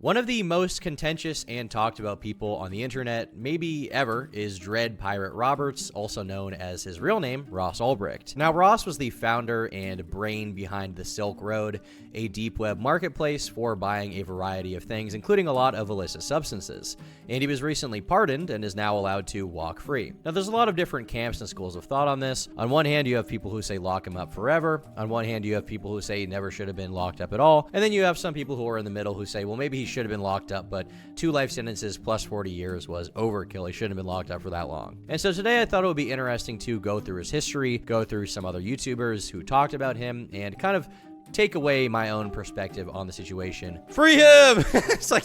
One of the most contentious and talked about people on the internet, maybe ever, is Dread Pirate Roberts, also known as his real name, Ross Ulbricht. Now, Ross was the founder and brain behind the Silk Road, a deep web marketplace for buying a variety of things, including a lot of illicit substances. And he was recently pardoned and is now allowed to walk free. Now, there's a lot of different camps and schools of thought on this. On one hand, you have people who say lock him up forever. On one hand, you have people who say he never should have been locked up at all. And then you have some people who are in the middle who say, well, maybe he should have been locked up, but 2 life sentences plus 40 years was overkill. He shouldn't have been locked up for that long. And so today I thought it would be interesting to go through his history, go through some other YouTubers who talked about him, and kind of take away my own perspective on the situation. Free him! It's like,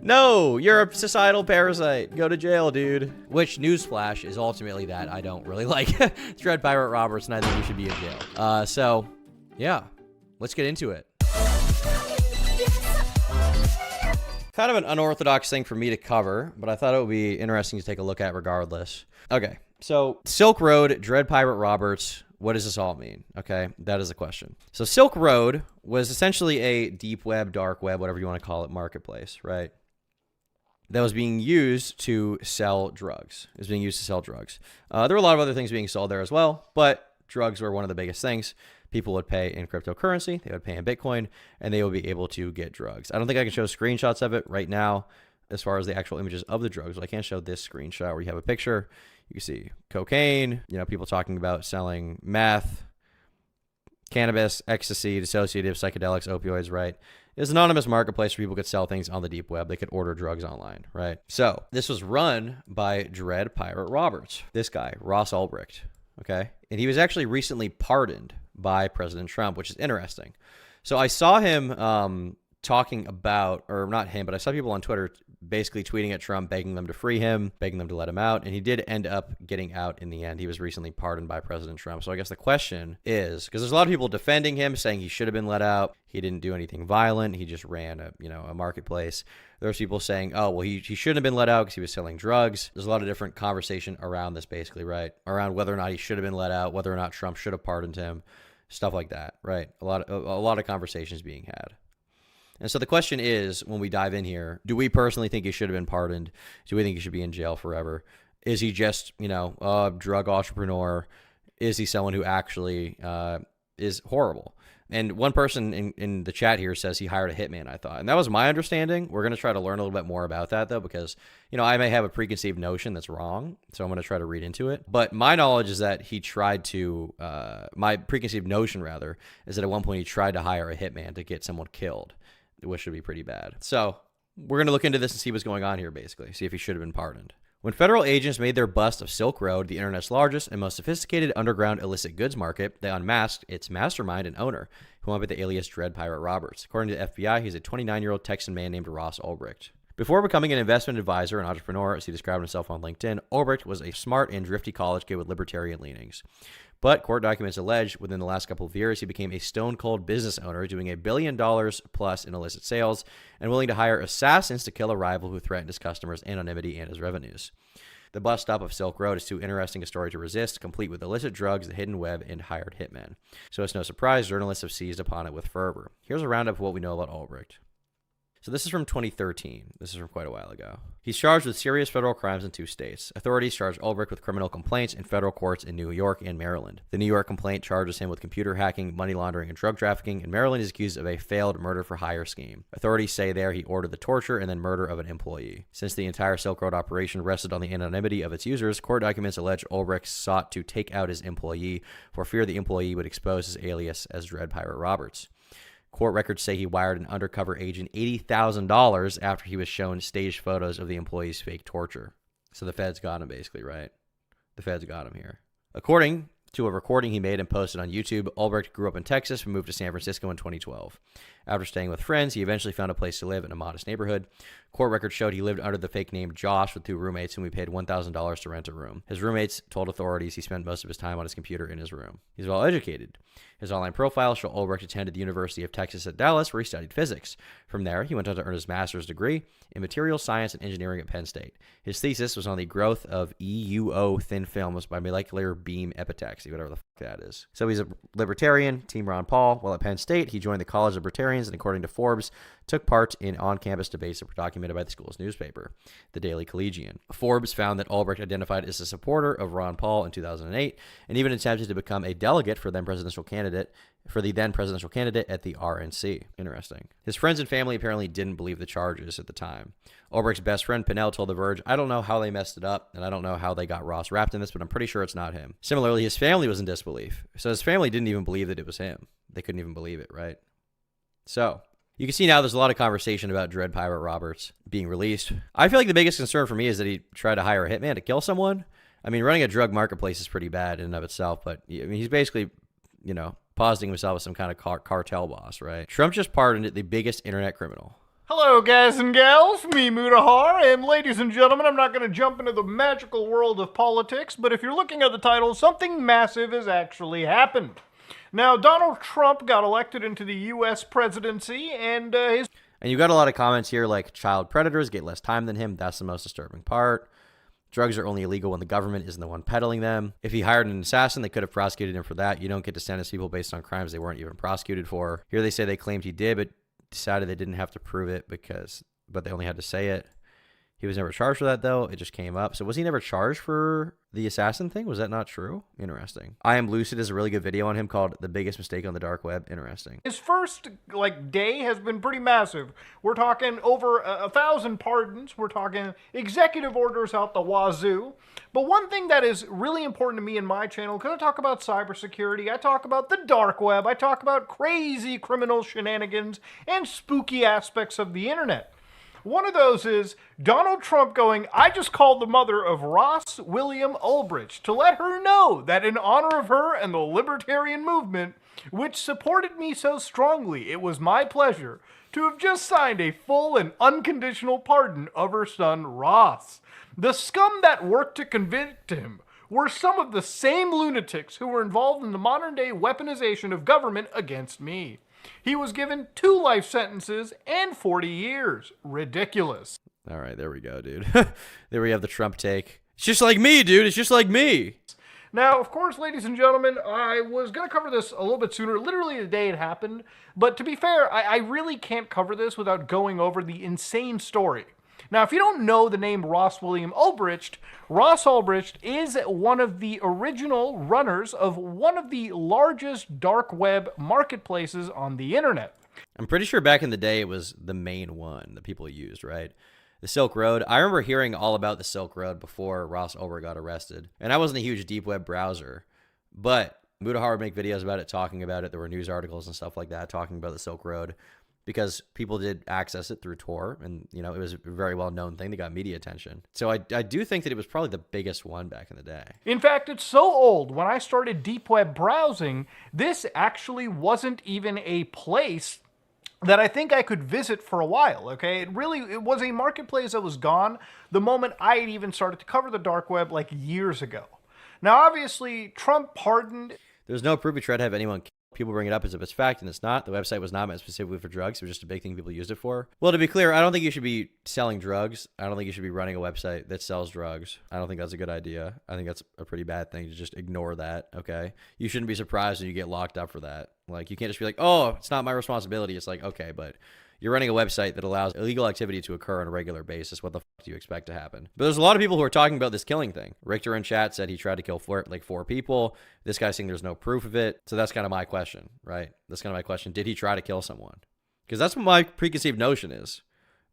no, you're a societal parasite. Go to jail, dude. Which, newsflash, is ultimately that I don't really like Dread Pirate Roberts, and I think he should be in jail. So, yeah, let's get into it. Kind of an unorthodox thing for me to cover, but I thought it would be interesting to take a look at regardless. Okay, so Silk Road, Dread Pirate Roberts, what does this all mean? Okay, that is the question. So Silk Road was essentially a deep web, dark web, whatever you want to call it, marketplace, right? That was being used to sell drugs. It was being used to sell drugs. There were a lot of other things being sold there as well, but drugs were one of the biggest things. People would pay in cryptocurrency, they would pay in Bitcoin, and they would be able to get drugs. I don't think I can show screenshots of it right now as far as the actual images of the drugs, but I can show this screenshot where you have a picture. You can see cocaine, people talking about selling meth, cannabis, ecstasy, dissociative, psychedelics, opioids, right? It's an anonymous marketplace where people could sell things on the deep web. They could order drugs online, right? So this was run by Dread Pirate Roberts, this guy, Ross Ulbricht, okay? And he was actually recently pardoned by President Trump, which is interesting. So I saw him talking about, or not him, but I saw people on Twitter basically tweeting at Trump, begging them to free him, begging them to let him out. And he did end up getting out in the end. He was recently pardoned by President Trump. So I guess the question is, because there's a lot of people defending him, saying he should have been let out. He didn't do anything violent. He just ran a marketplace. There's people saying, oh, well, he shouldn't have been let out because he was selling drugs. There's a lot of different conversation around this basically, right? Around whether or not he should have been let out, whether or not Trump should have pardoned him, stuff like that, right? A lot of conversations being had. And so the question is, when we dive in here, do we personally think he should have been pardoned? Do we think he should be in jail forever? Is he just, a drug entrepreneur? Is he someone who actually is horrible? And one person in the chat here says he hired a hitman, I thought. And that was my understanding. We're going to try to learn a little bit more about that, though, because, I may have a preconceived notion that's wrong. So I'm going to try to read into it. But my knowledge is that he tried to, my preconceived notion, rather, is that at one point he tried to hire a hitman to get someone killed, which would be pretty bad. So we're going to look into this and see what's going on here, basically, see if he should have been pardoned. When federal agents made their bust of Silk Road, the internet's largest and most sophisticated underground illicit goods market, they unmasked its mastermind and owner, who went by the alias Dread Pirate Roberts. According to the FBI, he's a 29-year-old Texan man named Ross Ulbricht. Before becoming an investment advisor and entrepreneur, as he described himself on LinkedIn, Ulbricht was a smart and drifty college kid with libertarian leanings. But court documents allege within the last couple of years, he became a stone-cold business owner doing $1 billion plus in illicit sales and willing to hire assassins to kill a rival who threatened his customers' anonymity and his revenues. The bust up of Silk Road is too interesting a story to resist, complete with illicit drugs, the hidden web, and hired hitmen. So it's no surprise journalists have seized upon it with fervor. Here's a roundup of what we know about Ulbricht. So this is from 2013. This is from quite a while ago. He's charged with serious federal crimes in 2 states. Authorities charged Ulbricht with criminal complaints in federal courts in New York and Maryland. The New York complaint charges him with computer hacking, money laundering, and drug trafficking, and Maryland is accused of a failed murder-for-hire scheme. Authorities say there he ordered the torture and then murder of an employee. Since the entire Silk Road operation rested on the anonymity of its users, court documents allege Ulbricht sought to take out his employee for fear the employee would expose his alias as Dread Pirate Roberts. Court records say he wired an undercover agent $80,000 after he was shown staged photos of the employee's fake torture. So the feds got him, basically, right? The feds got him here. According to a recording he made and posted on YouTube, Ulbricht grew up in Texas and moved to San Francisco in 2012. After staying with friends, he eventually found a place to live in a modest neighborhood. Court records showed he lived under the fake name Josh with 2 roommates whom he paid $1,000 to rent a room. His roommates told authorities he spent most of his time on his computer in his room. He's well educated. His online profile showed Ulbricht attended the University of Texas at Dallas, where he studied physics. From there, he went on to earn his master's degree in materials science and engineering at Penn State. His thesis was on the growth of EUO thin films by molecular beam epitaxy, whatever the fuck that is. So he's a libertarian, Team Ron Paul. While at Penn State, he joined the College of Libertarians, and according to Forbes, took part in on-campus debates that were documented by the school's newspaper, the Daily Collegian. Forbes found that Ulbricht identified as a supporter of Ron Paul in 2008 and even attempted to become a delegate for the then presidential candidate at the RNC. Interesting. His friends and family apparently didn't believe the charges at the time. Ulbricht's best friend, Pinnell, told The Verge, "I don't know how they messed it up, and I don't know how they got Ross wrapped in this, but I'm pretty sure it's not him." Similarly, his family was in disbelief. So his family didn't even believe that it was him. They couldn't even believe it, right? So you can see now there's a lot of conversation about Dread Pirate Roberts being released. I feel like the biggest concern for me is that he tried to hire a hitman to kill someone. I mean, running a drug marketplace is pretty bad in and of itself, but I mean, he's basically, positing himself as some kind of cartel boss, right? Trump just pardoned the biggest internet criminal. Hello, guys and gals, me Mutahar, and ladies and gentlemen, I'm not going to jump into the magical world of politics, but if you're looking at the title, something massive has actually happened. Now, Donald Trump got elected into the U.S. presidency, and you got a lot of comments here like child predators get less time than him. That's the most disturbing part. Drugs are only illegal when the government isn't the one peddling them. If he hired an assassin, they could have prosecuted him for that. You don't get to sentence people based on crimes they weren't even prosecuted for. Here they say they claimed he did, but decided they didn't have to prove it but they only had to say it. He was never charged for that, though. It just came up. So was he never charged for the assassin thing? Was that not true? Interesting. I Am Lucid is a really good video on him called The Biggest Mistake on the Dark Web. Interesting. his first day has been pretty massive. We're talking over 1,000 pardons. We're talking executive orders out the wazoo. But one thing that is really important to me in my channel, because I talk about cybersecurity, I talk about the dark web, I talk about crazy criminal shenanigans and spooky aspects of the internet. One of those is Donald Trump going, "I just called the mother of Ross William Ulbricht to let her know that in honor of her and the libertarian movement, which supported me so strongly, it was my pleasure to have just signed a full and unconditional pardon of her son Ross. The scum that worked to convict him were some of the same lunatics who were involved in the modern-day weaponization of government against me. He was given 2 life sentences and 40 years. Ridiculous." All right, there we go, dude. There we have the Trump take. It's just like me, dude. It's just like me. Now, of course, ladies and gentlemen, I was going to cover this a little bit sooner, literally the day it happened. But to be fair, I really can't cover this without going over the insane story. Now, if you don't know the name Ross William Ulbricht, Ross Ulbricht is one of the original runners of one of the largest dark web marketplaces on the internet. I'm pretty sure back in the day it was the main one that people used, right? The Silk Road. I remember hearing all about the Silk Road before Ross Ulbricht got arrested. And I wasn't a huge deep web browser, but Mutahar would make videos about it, talking about it. There were news articles and stuff like that talking about the Silk Road, because people did access it through Tor, and it was a very well-known thing that got media attention. So I do think that it was probably the biggest one back in the day. In fact, it's so old, when I started deep web browsing, this actually wasn't even a place that I think I could visit for a while, okay? It was a marketplace that was gone the moment I had even started to cover the dark web years ago. Now, obviously, Trump pardoned... There's no proof he tried to have anyone killed. People bring it up as if it's fact, and it's not. The website was not meant specifically for drugs. It was just a big thing people used it for. Well, to be clear, I don't think you should be selling drugs. I don't think you should be running a website that sells drugs. I don't think that's a good idea. I think that's a pretty bad thing to just ignore that, okay? You shouldn't be surprised when you get locked up for that. You can't just be like, "Oh, it's not my responsibility." It's like, okay, but you're running a website that allows illegal activity to occur on a regular basis. What the fuck do you expect to happen? But there's a lot of people who are talking about this killing thing. Richter in chat said he tried to kill 4 people. This guy's saying there's no proof of it. So that's kind of my question, right? That's kind of my question. Did he try to kill someone? Because that's what my preconceived notion is.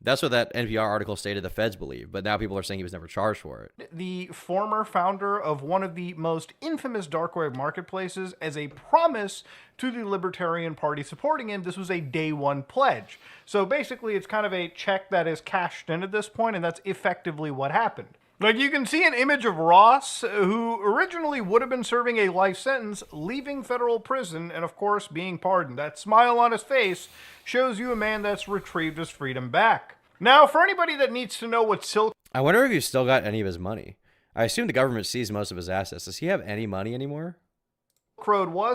That's what that NPR article stated the feds believe, but now people are saying he was never charged for it. The former founder of one of the most infamous dark web marketplaces, as a promise to the Libertarian Party supporting him, this was a day one pledge. So basically it's kind of a check that is cashed in at this point, and that's effectively what happened. You can see an image of Ross, who originally would have been serving a life sentence, leaving federal prison, and of course being pardoned. That smile on his face shows you a man that's retrieved his freedom back. Now, for anybody that needs to know what Silk... I wonder if he's still got any of his money. I assume the government seized most of his assets. Does he have any money anymore?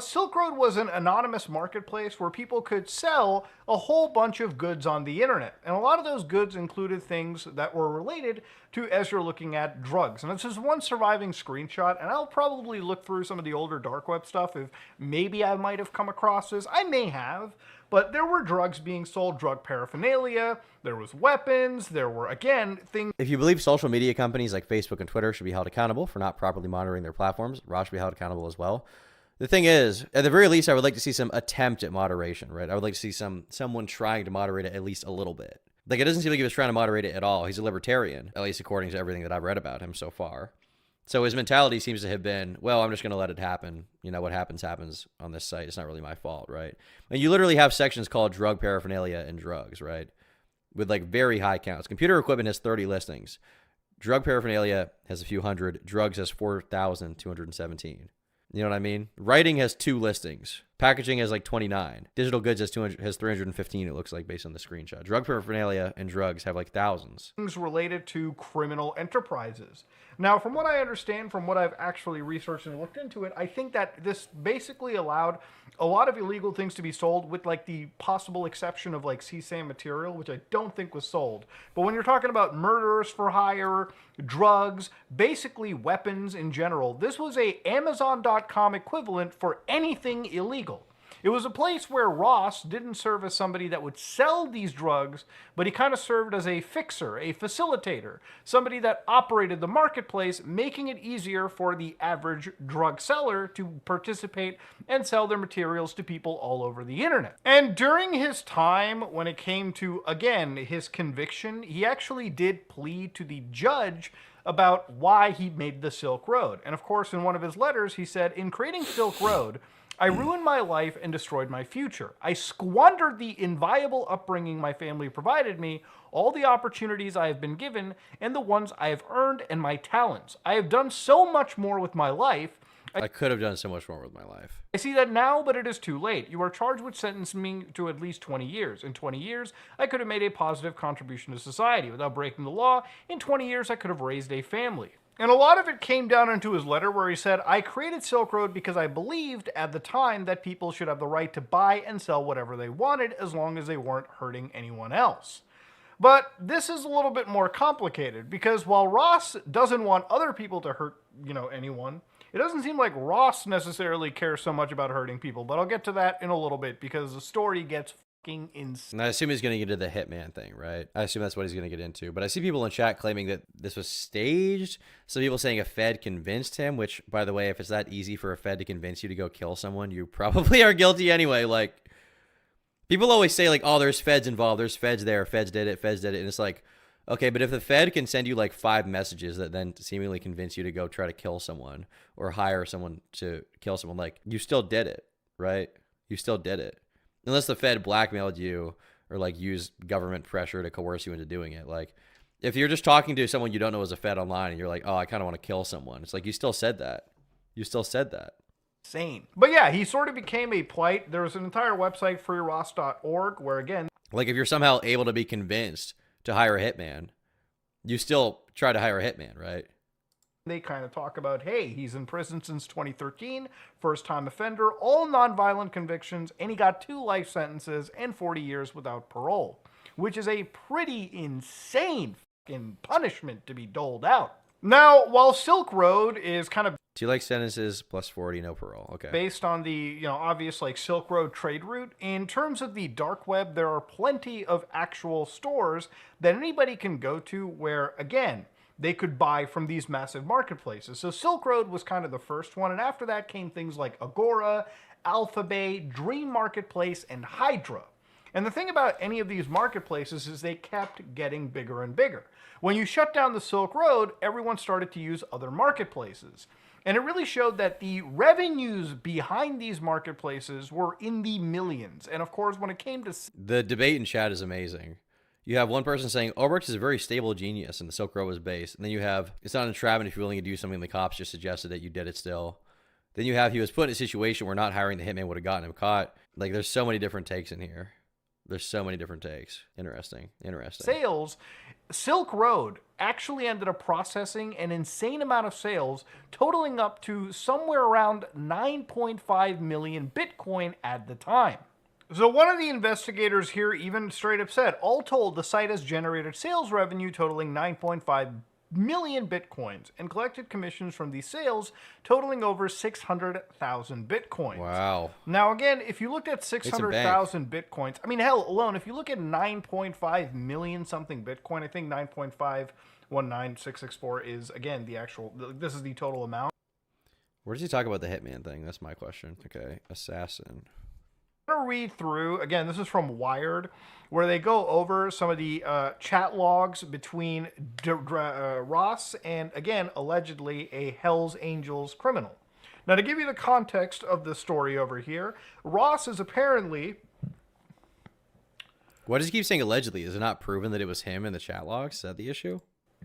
Silk Road was an anonymous marketplace where people could sell a whole bunch of goods on the internet. And a lot of those goods included things that were related to, as you're looking at, drugs. And this is one surviving screenshot, and I'll probably look through some of the older dark web stuff if maybe I might have come across this. I may have. but there were drugs being sold, drug paraphernalia, there was weapons, there were, again, things. If you believe social media companies like Facebook and Twitter should be held accountable for not properly monitoring their platforms, Raw should be held accountable as well. The thing is, at the very least, I would like to see some attempt at moderation, right? I would like to see someone trying to moderate it at least a little bit. Like, it doesn't seem like he was trying to moderate it at all. He's a libertarian, at least according to everything that I've read about him so far. So his mentality seems to have been, well, I'm just going to let it happen. You know, what happens on this site. It's not really my fault, right? And you literally have sections called drug paraphernalia and drugs, right? With like very high counts. Computer equipment has 30 listings. Drug paraphernalia has a few hundred. Drugs has 4,217. You know what I mean? Writing has 2 listings. Packaging has like 29. Digital goods has 315, it looks like, based on the screenshot. Drug paraphernalia and drugs have like thousands. Things related to criminal enterprises. Now, from what I understand, from what I've actually researched and looked into it, I think that this basically allowed a lot of illegal things to be sold, with like the possible exception of like CSAM material, which I don't think was sold. But when you're talking about murderers for hire, drugs, basically weapons in general, this was a Amazon.com equivalent for anything illegal. It was a place where Ross didn't serve as somebody that would sell these drugs, but he kind of served as a fixer, a facilitator, somebody that operated the marketplace, making it easier for the average drug seller to participate and sell their materials to people all over the internet. And during his time, when it came to, again, his conviction, he actually did plead to the judge about why he made the Silk Road. And of course, in one of his letters, he said, "In creating Silk Road, I ruined my life and destroyed my future. I squandered the inviolable upbringing my family provided me, all the opportunities I have been given, and the ones I have earned, and my talents. I have done so much more with my life. I could have done so much more with my life. I see that now, but it is too late. You are charged with sentencing me to at least 20 years. In 20 years, I could have made a positive contribution to society. Without breaking the law, in 20 years, I could have raised a family." And a lot of it came down into his letter where he said, "I created Silk Road because I believed at the time that people should have the right to buy and sell whatever they wanted as long as they weren't hurting anyone else." But this is a little bit more complicated, because while Ross doesn't want other people to hurt, anyone, it doesn't seem like Ross necessarily cares so much about hurting people. But I'll get to that in a little bit, because the story gets insane. And I assume he's going to get into the hitman thing, right? I assume that's what he's going to get into. But I see people in chat claiming that this was staged. Some people saying a Fed convinced him, which, by the way, if it's that easy for a Fed to convince you to go kill someone, you probably are guilty anyway. Like, people always say, like, oh, there's Feds involved. There's Feds there. Feds did it. Feds did it. And it's like, okay, but if the Fed can send you like 5 messages that then seemingly convince you to go try to kill someone or hire someone to kill someone, like, you still did it, right? You still did it. Unless the Fed blackmailed you or like used government pressure to coerce you into doing it. Like, if you're just talking to someone you don't know as a Fed online and you're like, oh, I kind of want to kill someone, it's like, you still said that. You still said that. Insane. But yeah, he sort of became a plight. There was an entire website, freeross.org, where again, like, if you're somehow able to be convinced to hire a hitman, you still try to hire a hitman, right? they kind of talk about, hey, he's in prison since 2013, first-time offender, all nonviolent convictions, and he got 2 life sentences and 40 years without parole, which is a pretty insane fucking punishment to be doled out. Now, while Silk Road is kind of 2 life sentences plus 40, no parole. Okay. based on the, obvious like Silk Road trade route, in terms of the dark web, there are plenty of actual stores that anybody can go to where, again, they could buy from these massive marketplaces. So Silk Road was kind of the first one, and after that came things like Agora, Alphabay, Dream Marketplace, and Hydra. And the thing about any of these marketplaces is they kept getting bigger and bigger. When you shut down the Silk Road, everyone started to use other marketplaces. And it really showed that the revenues behind these marketplaces were in the millions. And of course, when it came to The debate in chat is amazing. You have one person saying, Obrecht is a very stable genius and the Silk Road was based. And then you have, it's not an entrapment if you're willing to do something the cops just suggested that you did it still. Then you have, he was put in a situation where not hiring the hitman would have gotten him caught. Like, there's so many different takes in here. There's so many different takes. Interesting. sales, Silk Road actually ended up processing an insane amount of sales, totaling up to somewhere around 9.5 million Bitcoin at the time. So one of the investigators here even straight up said, all told, the site has generated sales revenue totaling 9.5 million bitcoins and collected commissions from these sales totaling over 600,000 bitcoins. Wow. Now, again, if you looked at 600,000 bitcoins, I mean, hell, alone, if you look at 9.5 million something bitcoin, I think 9.519664 is, again, the actual, this is the total amount. Where does he talk about the Hitman thing? That's my question. Okay, assassin. I'm going to read through, again, this is from Wired, where they go over some of the chat logs between Ross and, again, allegedly a Hell's Angels criminal. Now, to give you the context of the story over here, Ross is apparently... Why does he keep saying allegedly? Is it not proven that it was him in the chat logs? Is that the issue?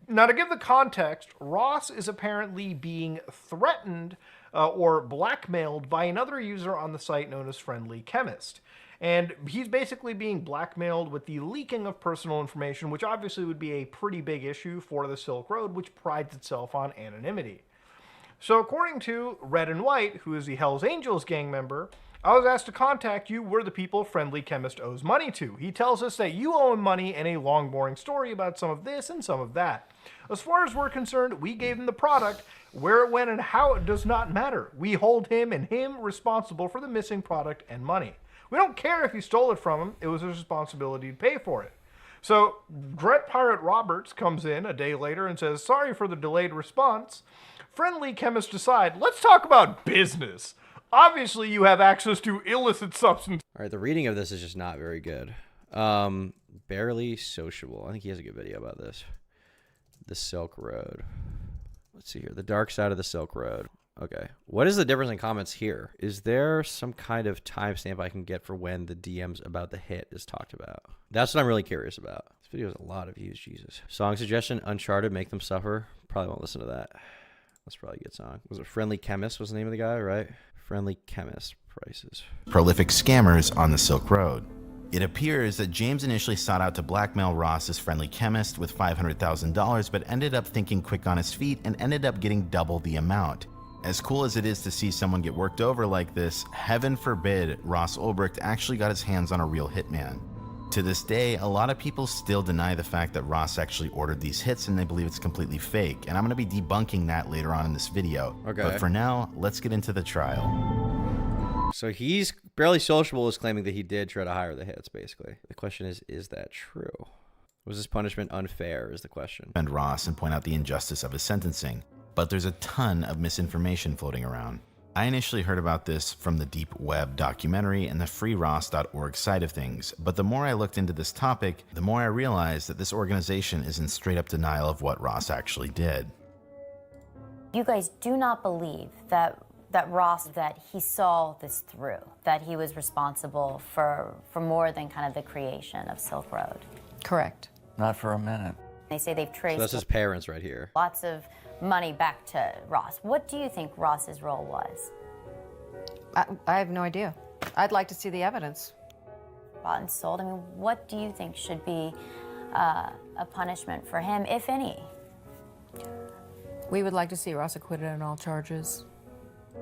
Now, to give the context, Ross is apparently being threatened or blackmailed by another user on the site known as Friendly Chemist. And he's basically being blackmailed with the leaking of personal information, which obviously would be a pretty big issue for the Silk Road, which prides itself on anonymity. So according to Red and White, who is the Hells Angels gang member, I was asked to contact you. We're the people Friendly Chemist owes money to. He tells us that you owe him money and a long, boring story about some of this and some of that. As far as we're concerned, we gave him the product. Where it went and how it does not matter. We hold him and him responsible for the missing product and money. We don't care if you stole it from him. It was his responsibility to pay for it. So Dread Pirate Roberts comes in a day later and says, sorry for the delayed response. Friendly Chemists decide, let's talk about business. Obviously, you have access to illicit substances. All right, the reading of this is just not very good. Barely sociable. I think he has a good video about this. The Silk Road. Let's see here. The dark side of the Silk Road. Okay. What is the difference in comments here? Is there some kind of timestamp I can get for when the DMs about the hit is talked about? That's what I'm really curious about. This video has a lot of views, Jesus. Song suggestion, Uncharted, Make Them Suffer. Probably won't listen to that. That's probably a good song. Was it Friendly Chemist was the name of the guy, right? Friendly Chemist prices. Prolific scammers on the Silk Road. It appears that James initially sought out to blackmail Ross's Friendly Chemist with $500,000, but ended up thinking quick on his feet and ended up getting double the amount. As cool as it is to see someone get worked over like this, heaven forbid Ross Ulbricht actually got his hands on a real hitman. To this day, a lot of people still deny the fact that Ross actually ordered these hits and they believe it's completely fake, and I'm going to be debunking that later on in this video. Okay. But for now, let's get into the trial. So he's Barely Sociable is claiming that he did try to hire the hits, basically. The question is that true? Was his punishment unfair is the question. And Ross and point out the injustice of his sentencing, but there's a ton of misinformation floating around. I initially heard about this from the Deep Web documentary and the freeross.org side of things, but the more I looked into this topic, the more I realized that this organization is in straight up denial of what Ross actually did. You guys do not believe that Ross, that he saw this through, that he was responsible for more than kind of the creation of Silk Road? Correct. Not for a minute. They say they've traced So that's his parents right here. lots of money back to Ross. What do you think Ross's role was? I have no idea. I'd like to see the evidence. Bought and sold. I mean, what do you think should be a punishment for him, if any? We would like to see Ross acquitted on all charges.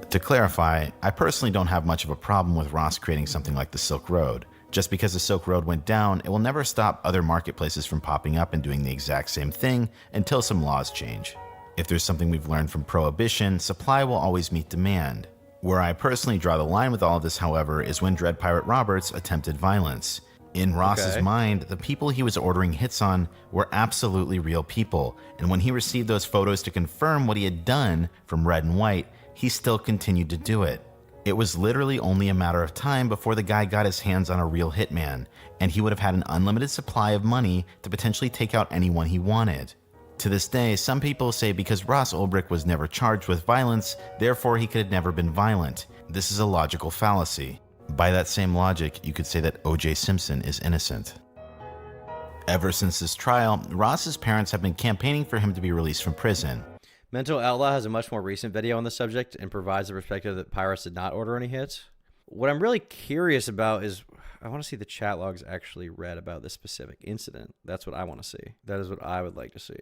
To clarify, I personally don't have much of a problem with Ross creating something like the Silk Road. Just because the Silk Road went down, it will never stop other marketplaces from popping up and doing the exact same thing until some laws change. If there's something we've learned from Prohibition, supply will always meet demand. Where I personally draw the line with all of this, however, is when Dread Pirate Roberts attempted violence. In Ross's mind, the people he was ordering hits on were absolutely real people, and when he received those photos to confirm what he had done from Red and White, he still continued to do it. It was literally only a matter of time before the guy got his hands on a real hitman, and he would have had an unlimited supply of money to potentially take out anyone he wanted. To this day, some people say because Ross Ulbricht was never charged with violence, therefore he could have never been violent. This is a logical fallacy. By that same logic, you could say that O.J. Simpson is innocent. Ever since this trial, Ross's parents have been campaigning for him to be released from prison. Mental Outlaw has a much more recent video on the subject and provides the perspective that Pirates did not order any hits. What I'm really curious about is, I want to see the chat logs actually read about this specific incident. That's what I want to see. That is what I would like to see.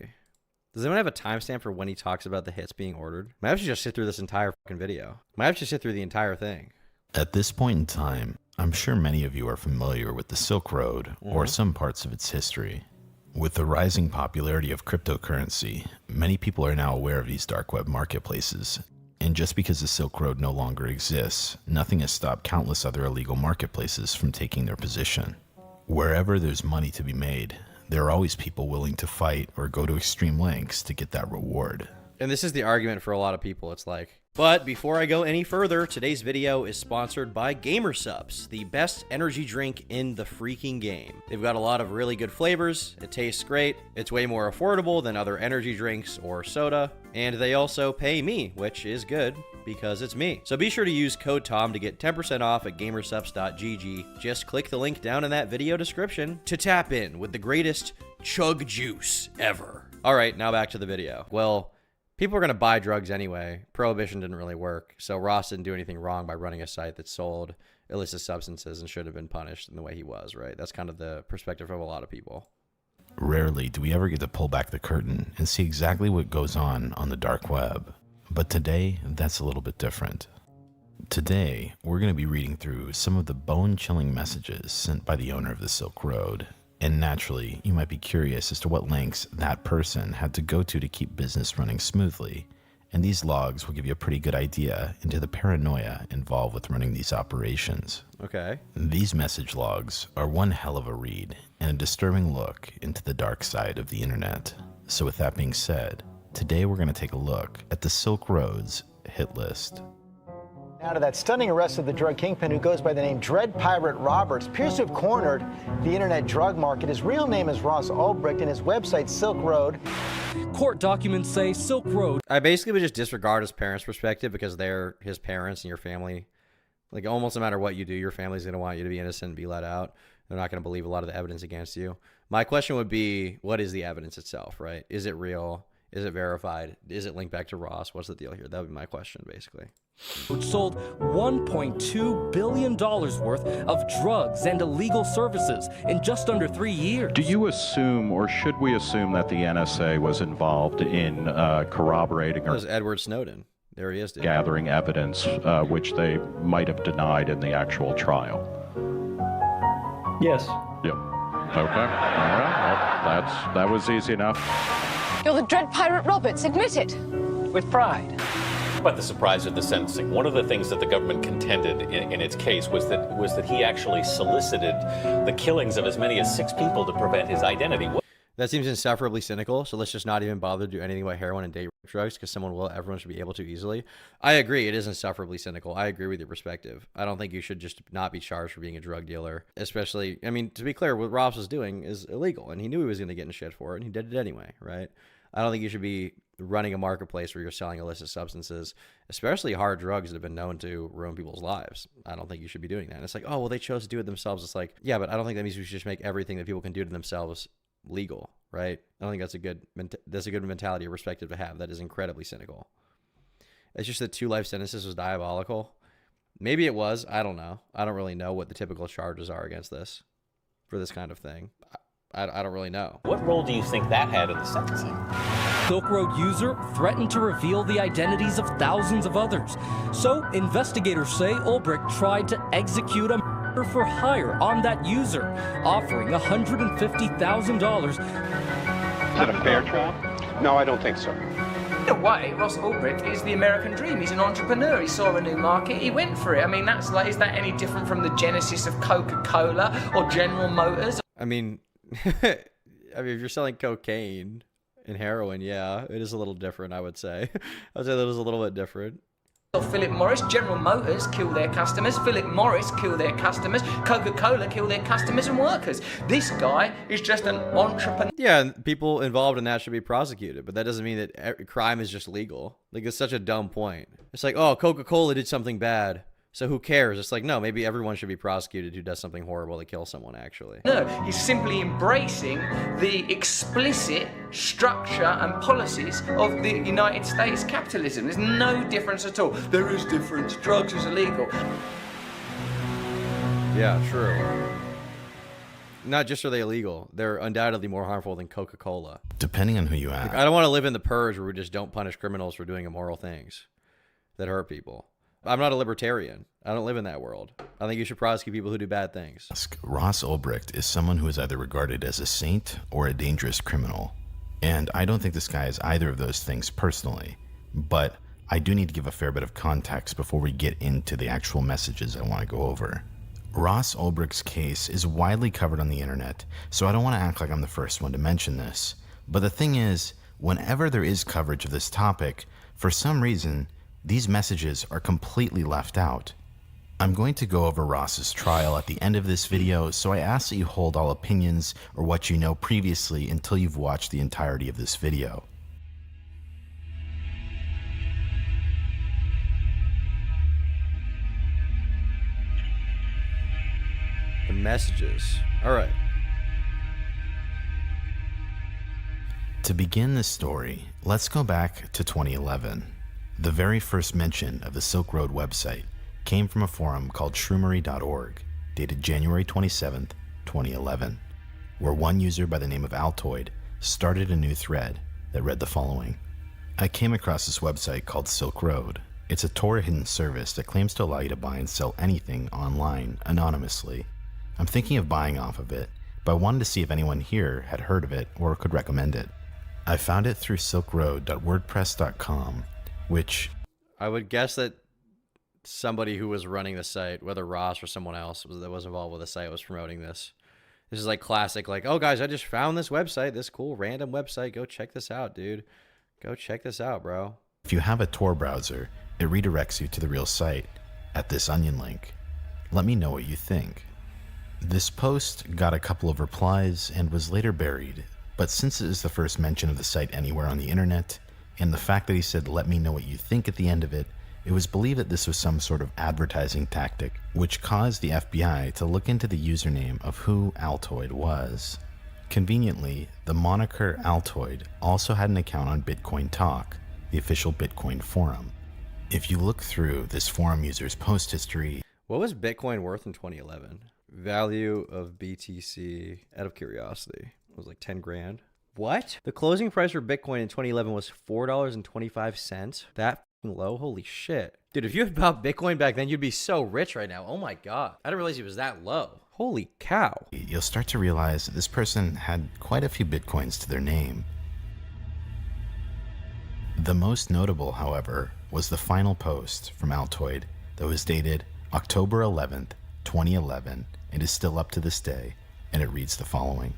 Does anyone have a timestamp for when he talks about the hits being ordered? Might have to just sit through this entire fucking video. Might have to sit through the entire thing. At this point in time, I'm sure many of you are familiar with the Silk Road or some parts of its history. With the rising popularity of cryptocurrency, many people are now aware of these dark web marketplaces. And just because the Silk Road no longer exists, nothing has stopped countless other illegal marketplaces from taking their position. Wherever there's money to be made, there are always people willing to fight or go to extreme lengths to get that reward. And this is the argument for a lot of people, it's like. But before I go any further, today's video is sponsored by Gamersupps, the best energy drink in the freaking game. They've got a lot of really good flavors, it tastes great, it's way more affordable than other energy drinks or soda, and they also pay me, which is good because it's me. So be sure to use code TOM to get 10% off at gamersupps.gg. Just click the link down in that video description to tap in with the greatest chug juice ever. All right, now back to the video. Well, people are going to buy drugs anyway. Prohibition didn't really work, so Ross didn't do anything wrong by running a site that sold illicit substances and should have been punished in the way he was, right? That's kind of the perspective of a lot of people. Rarely do we ever get to pull back the curtain and see exactly what goes on the dark web. But today, that's a little bit different. Today, we're going to be reading through some of the bone-chilling messages sent by the owner of the Silk Road. And naturally, you might be curious as to what lengths that person had to go to keep business running smoothly. And these logs will give you a pretty good idea into the paranoia involved with running these operations. Okay. These message logs are one hell of a read and a disturbing look into the dark side of the internet. So with that being said, today we're going to take a look at the Silk Road's hit list. Now to that stunning arrest of the drug kingpin who goes by the name Dread Pirate Roberts. Appears to have cornered the internet drug market. His real name is Ross Ulbricht and his website Silk Road. Court documents say Silk Road. I basically would just disregard his parents' perspective because they're his parents and your family. Like, almost no matter what you do, your family's going to want you to be innocent and be let out. They're not going to believe a lot of the evidence against you. My question would be, what is the evidence itself, right? Is it real? Is it verified? Is it linked back to Ross? What's the deal here? That would be my question, basically. Sold $1.2 billion worth of drugs and illegal services in just under 3 years. Do you assume, or should we assume, that the NSA was involved in corroborating That or was Edward Snowden. There he is, dude. gathering evidence which they might have denied in the actual trial? Yes. Yep. Okay. All right. Well, that was easy enough. You're the Dread Pirate Roberts, admit it. With pride. About the surprise of the sentencing, one of the things that the government contended in its case was that he actually solicited the killings of as many as 6 people to prevent his identity. That seems insufferably cynical, so let's just not even bother to do anything about heroin and date rape drugs because everyone should be able to easily. I agree, it is insufferably cynical. I agree with your perspective. I don't think you should just not be charged for being a drug dealer, especially, I mean, to be clear, what Ross was doing is illegal, and he knew he was going to get in shit for it, and he did it anyway, right? I don't think you should be running a marketplace where you're selling illicit substances, especially hard drugs that have been known to ruin people's lives. I don't think you should be doing that. And it's like, oh, well, they chose to do it themselves. It's like, yeah, but I don't think that means we should just make everything that people can do to themselves legal, right? I don't think that's a good mentality or perspective to have. That is incredibly cynical. It's just that 2 life sentences was diabolical. Maybe it was. I don't know. I don't really know what the typical charges are against this for this kind of thing. I don't really know. What role do you think that had in the sentencing? Silk Road user threatened to reveal the identities of thousands of others. So investigators say Ulbricht tried to execute a murder for hire on that user, offering $150,000. Is it a fair trial? No, I don't think so. In a way, Ross Ulbricht is the American dream. He's an entrepreneur. He saw a new market. He went for it. I mean, is that any different from the genesis of Coca-Cola or General Motors? I mean, if you're selling cocaine and heroin, yeah, it is a little different, I would say. I would say that is a little bit different. Philip Morris, General Motors kill their customers. Philip Morris kill their customers. Coca-Cola kill their customers and workers. This guy is just an entrepreneur. Yeah, and people involved in that should be prosecuted, but that doesn't mean that crime is just legal. Like, it's such a dumb point. It's like, oh, Coca-Cola did something bad, so who cares? It's like, no, maybe everyone should be prosecuted who does something horrible to kill someone, actually. No, he's simply embracing the explicit structure and policies of the United States capitalism. There's no difference at all. There is difference. Drugs is illegal. Yeah, true. Not just are they illegal, they're undoubtedly more harmful than Coca-Cola. Depending on who you ask. I don't want to live in the purge where we just don't punish criminals for doing immoral things that hurt people. I'm not a libertarian. I don't live in that world. I think you should prosecute people who do bad things. Ross Ulbricht is someone who is either regarded as a saint or a dangerous criminal. And I don't think this guy is either of those things personally. But I do need to give a fair bit of context before we get into the actual messages I want to go over. Ross Ulbricht's case is widely covered on the internet, so I don't want to act like I'm the first one to mention this. But the thing is, whenever there is coverage of this topic, for some reason, these messages are completely left out. I'm going to go over Ross's trial at the end of this video, so I ask that you hold all opinions or what you know previously until you've watched the entirety of this video. The messages. All right. To begin this story, let's go back to 2011. The very first mention of the Silk Road website came from a forum called shroomery.org, dated January 27th, 2011, where one user by the name of Altoid started a new thread that read the following. I came across this website called Silk Road. It's a Tor hidden service that claims to allow you to buy and sell anything online anonymously. I'm thinking of buying off of it, but I wanted to see if anyone here had heard of it or could recommend it. I found it through silkroad.wordpress.com, which I would guess that somebody who was running the site, whether Ross or someone else that was involved with the site, was promoting this. This is like classic, like, oh guys, I just found this website, this cool random website. Go check this out, dude. Go check this out, bro. if you have a Tor browser, it redirects you to the real site at this onion link. Let me know what you think. This post got a couple of replies and was later buried, but since it is the first mention of the site anywhere on the internet, and the fact that he said let me know what you think at the end of it, it was believed that this was some sort of advertising tactic, which caused the FBI to look into the username of who Altoid was. Conveniently, the moniker Altoid also had an account on Bitcoin Talk, the official Bitcoin forum. If you look through this forum user's post history... What was Bitcoin worth in 2011? Value of BTC, out of curiosity, it was like 10 grand. What? The closing price for Bitcoin in 2011 was $4.25. That low? Holy shit. Dude, if you had bought Bitcoin back then, you'd be so rich right now. Oh my God. I didn't realize it was that low. Holy cow. You'll start to realize that this person had quite a few Bitcoins to their name. The most notable, however, was the final post from Altoid that was dated October 11th, 2011, and is still up to this day, and it reads the following.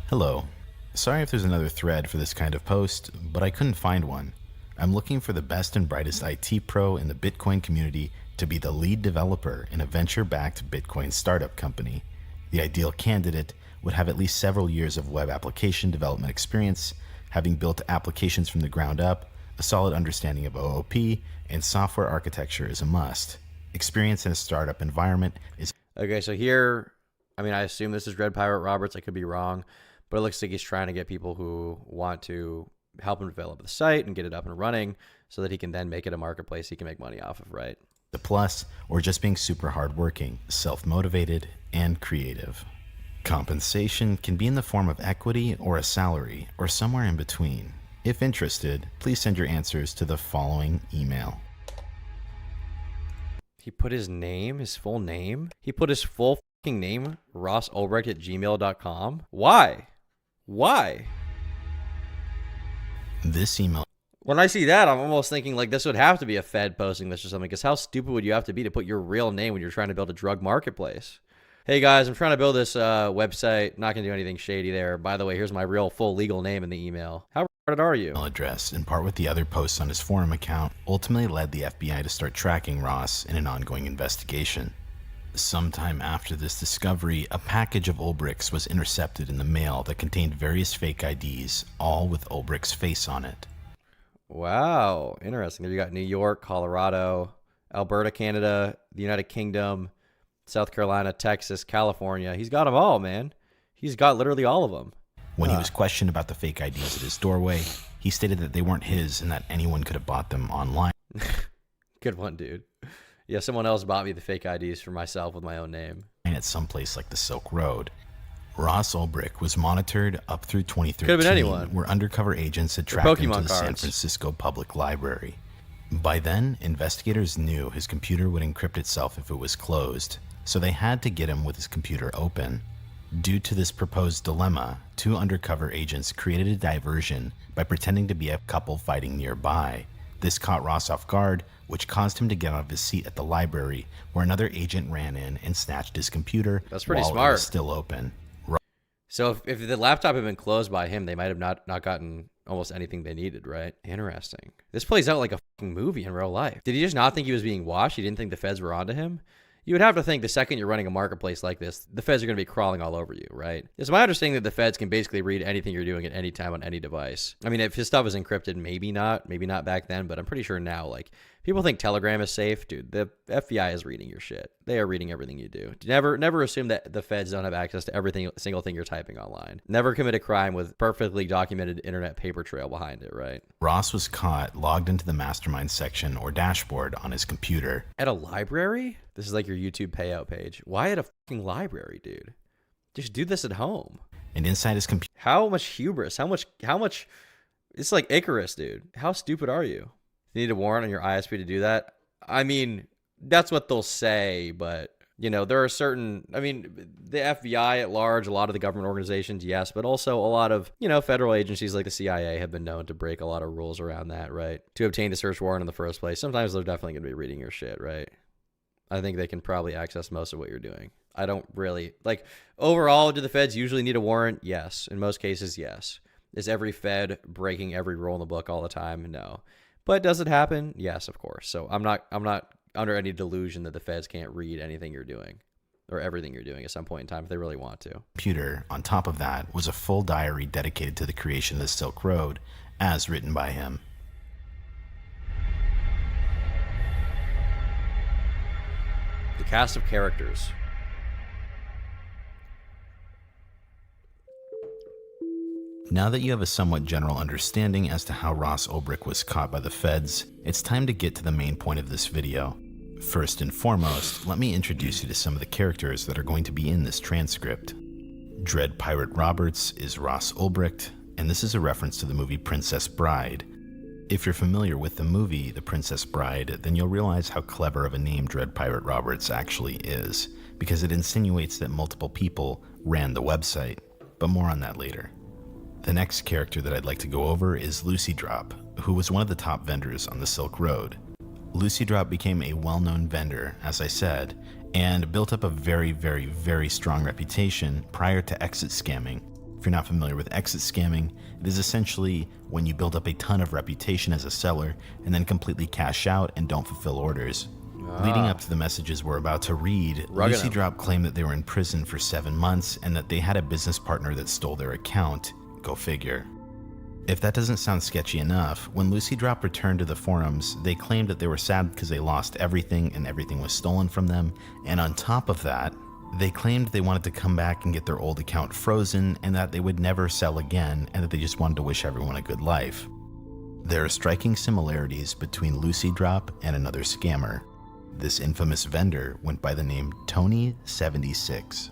Hello. Sorry if there's another thread for this kind of post, but I couldn't find one. I'm looking for the best and brightest IT pro in the Bitcoin community to be the lead developer in a venture-backed Bitcoin startup company. The ideal candidate would have at least several years of web application development experience, having built applications from the ground up, a solid understanding of OOP, and software architecture is a must. Experience in a startup environment is... Okay, so here, I mean, I assume this is Dread Pirate Roberts. I could be wrong, but it looks like he's trying to get people who want to help him develop the site and get it up and running so that he can then make it a marketplace he can make money off of, right? The plus, or just being super hardworking, self-motivated, and creative. Compensation can be in the form of equity or a salary, or somewhere in between. If interested, please send your answers to the following email. He put his name, his full name? He put his full fucking name, rossulbricht@gmail.com? Why? Why? This email... When I see that, I'm almost thinking like this would have to be a Fed posting this or something, because how stupid would you have to be to put your real name when you're trying to build a drug marketplace? Hey guys, I'm trying to build this website. Not going to do anything shady there. By the way, here's my real full legal name in the email. How retarded are you? Address, in part with the other posts on his forum account, ultimately led the FBI to start tracking Ross in an ongoing investigation. Sometime after this discovery, a package of Ulbricht's was intercepted in the mail that contained various fake IDs, all with Ulbricht's face on it. Wow, interesting. You got New York, Colorado, Alberta, Canada, the United Kingdom, South Carolina, Texas, California. He's got them all, man. He's got literally all of them. When he was questioned about the fake IDs at his doorway, he stated that they weren't his and that anyone could have bought them online. Good one, dude. Yeah, someone else bought me the fake IDs for myself with my own name. And at some place like the Silk Road. Ross Ulbricht was monitored up through 2013, could have been anyone. Where undercover agents had tracked him to the cards. San Francisco Public Library. By then, investigators knew his computer would encrypt itself if it was closed, so they had to get him with his computer open. Due to this proposed dilemma, 2 undercover agents created a diversion by pretending to be a couple fighting nearby. This caught Ross off guard, which caused him to get out of his seat at the library, where another agent ran in and snatched his computer. That's pretty while smart. It was still open. So if the laptop had been closed by him, they might have not gotten almost anything they needed, right? Interesting. This plays out like a fucking movie in real life. Did he just not think he was being watched? He didn't think the feds were onto him? You would have to think the second you're running a marketplace like this, the feds are going to be crawling all over you, right? It's my understanding that the feds can basically read anything you're doing at any time on any device. I mean, if his stuff is encrypted, maybe not back then, but I'm pretty sure now, like, people think Telegram is safe. Dude, the FBI is reading your shit. They are reading everything you do. Never assume that the feds don't have access to every single thing you're typing online. Never commit a crime with perfectly documented internet paper trail behind it, right? Ross was caught logged into the mastermind section or dashboard on his computer. At a library? This is like your YouTube payout page. Why at a fucking library, dude? Just do this at home. And inside his computer... How much hubris? How much... It's like Icarus, dude. How stupid are you? You need a warrant on your ISP to do that? I mean, that's what they'll say, but, you know, there are certain... I mean, the FBI at large, a lot of the government organizations, yes, but also a lot of, you know, federal agencies like the CIA have been known to break a lot of rules around that, right? To obtain a search warrant in the first place, sometimes they're definitely going to be reading your shit, right? I think they can probably access most of what you're doing. I don't really... Like, overall, do the feds usually need a warrant? Yes. In most cases, yes. Is every fed breaking every rule in the book all the time? No. But does it happen? Yes, of course. So I'm not under any delusion that the feds can't read anything you're doing or everything you're doing at some point in time if they really want to. Computer, on top of that, was a full diary dedicated to the creation of the Silk Road, as written by him. The cast of characters. Now that you have a somewhat general understanding as to how Ross Ulbricht was caught by the feds, it's time to get to the main point of this video. First and foremost, let me introduce you to some of the characters that are going to be in this transcript. Dread Pirate Roberts is Ross Ulbricht, and this is a reference to the movie Princess Bride. If you're familiar with the movie The Princess Bride, then you'll realize how clever of a name Dread Pirate Roberts actually is, because it insinuates that multiple people ran the website, but more on that later. The next character that I'd like to go over is Lucy Drop, who was one of the top vendors on the Silk Road. Lucy Drop became a well-known vendor, as I said, and built up a very, very, very strong reputation prior to exit scamming. If you're not familiar with exit scamming, it is essentially when you build up a ton of reputation as a seller and then completely cash out and don't fulfill orders. Leading up to the messages we're about to read, Lucy Drop claimed that they were in prison for 7 months and that they had a business partner that stole their account. Go figure. If that doesn't sound sketchy enough, when Lucy Drop returned to the forums, they claimed that they were sad because they lost everything and everything was stolen from them, and on top of that, they claimed they wanted to come back and get their old account frozen and that they would never sell again and that they just wanted to wish everyone a good life. There are striking similarities between Lucy Drop and another scammer. This infamous vendor went by the name Tony76.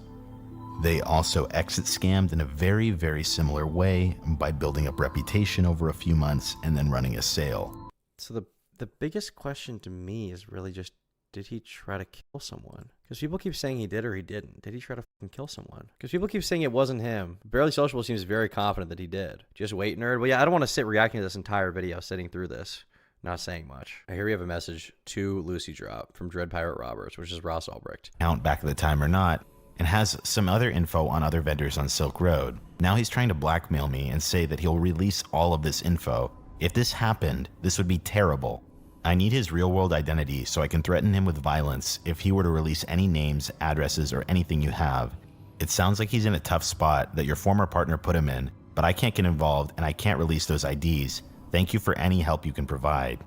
They also exit scammed in a very, very similar way by building up reputation over a few months and then running a sale. So the biggest question to me is really just, did he try to kill someone? Because people keep saying he did or he didn't. Did he try to fucking kill someone? Because people keep saying it wasn't him. Barely Sociable seems very confident that he did. Just wait, nerd. Well, yeah, I don't want to sit reacting to this entire video, sitting through this, not saying much. Here we have a message to Lucy Drop from Dread Pirate Roberts, which is Ross Ulbricht. Count back at the time or not, and has some other info on other vendors on Silk Road. Now he's trying to blackmail me and say that he'll release all of this info. If this happened, this would be terrible. I need his real-world identity so I can threaten him with violence if he were to release any names, addresses, or anything you have. It sounds like he's in a tough spot that your former partner put him in, but I can't get involved and I can't release those IDs. Thank you for any help you can provide.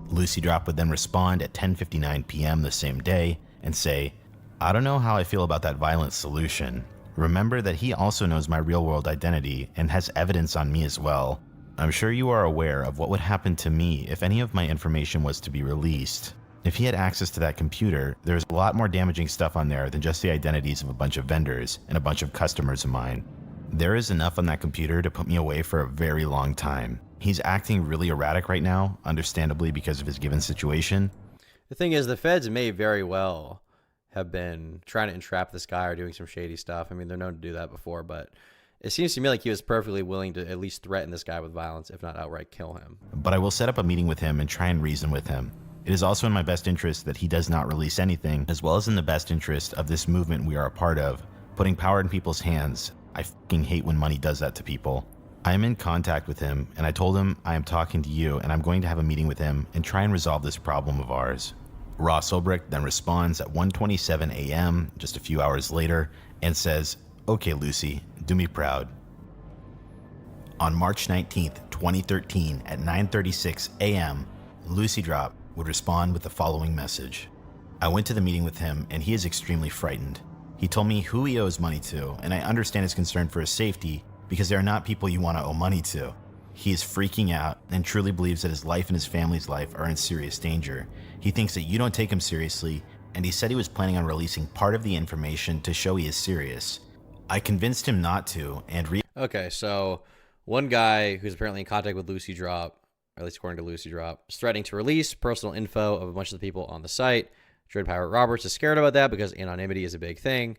Lucy Drop would then respond at 10:59 p.m. the same day and say, I don't know how I feel about that violent solution. Remember that he also knows my real-world identity and has evidence on me as well. I'm sure you are aware of what would happen to me if any of my information was to be released. If he had access to that computer, there's a lot more damaging stuff on there than just the identities of a bunch of vendors and a bunch of customers of mine. There is enough on that computer to put me away for a very long time. He's acting really erratic right now, understandably because of his given situation. The thing is, the feds may very well have been trying to entrap this guy or doing some shady stuff. I mean, they're known to do that before, but it seems to me like he was perfectly willing to at least threaten this guy with violence, if not outright kill him. But I will set up a meeting with him and try and reason with him. It is also in my best interest that he does not release anything, as well as in the best interest of this movement we are a part of, putting power in people's hands. I fucking hate when money does that to people. I am in contact with him, and I told him I am talking to you, and I'm going to have a meeting with him and try and resolve this problem of ours. Ross Ulbricht then responds at 1:27 a.m., just a few hours later, and says, "Okay, Lucy, do me proud." On March 19th, 2013, at 9:36 a.m., Lucy Drop would respond with the following message. I went to the meeting with him, and he is extremely frightened. He told me who he owes money to, and I understand his concern for his safety because they are not people you want to owe money to. He is freaking out and truly believes that his life and his family's life are in serious danger. He thinks that you don't take him seriously, and he said he was planning on releasing part of the information to show he is serious. I convinced him not to, and Okay, so one guy who's apparently in contact with Lucy Drop, or at least according to Lucy Drop, is threatening to release personal info of a bunch of the people on the site. Dread Pirate Roberts is scared about that because anonymity is a big thing.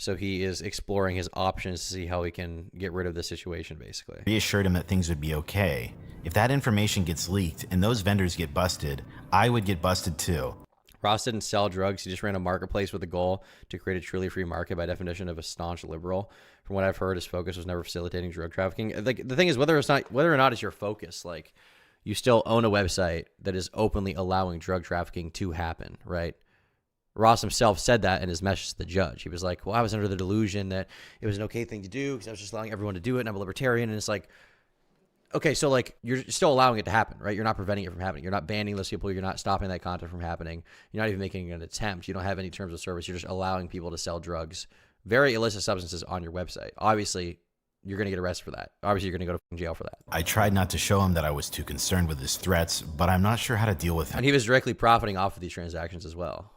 So he is exploring his options to see how he can get rid of the situation, basically. Reassured him that things would be okay. If that information gets leaked and those vendors get busted, I would get busted too. Ross didn't sell drugs. He just ran a marketplace with the goal to create a truly free market by definition of a staunch liberal. From what I've heard, his focus was never facilitating drug trafficking. Like, the thing is, whether or not it's your focus, like, you still own a website that is openly allowing drug trafficking to happen, right? Ross himself said that in his message to the judge. He was like, well, I was under the delusion that it was an okay thing to do because I was just allowing everyone to do it, and I'm a libertarian. And it's like, okay, so like you're still allowing it to happen, right? You're not preventing it from happening. You're not banning those people. You're not stopping that content from happening. You're not even making an attempt. You don't have any terms of service. You're just allowing people to sell drugs, very illicit substances on your website. Obviously, you're going to get arrested for that. Obviously, you're going to go to jail for that. I tried not to show him that I was too concerned with his threats, but I'm not sure how to deal with him. And he was directly profiting off of these transactions as well.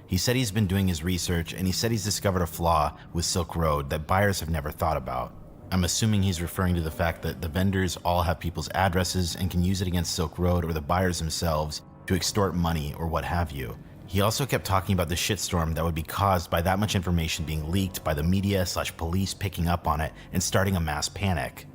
He said he's been doing his research, and he said he's discovered a flaw with Silk Road that buyers have never thought about. I'm assuming he's referring to the fact that the vendors all have people's addresses and can use it against Silk Road or the buyers themselves to extort money or what have you. He also kept talking about the shitstorm that would be caused by that much information being leaked by the media/police picking up on it and starting a mass panic.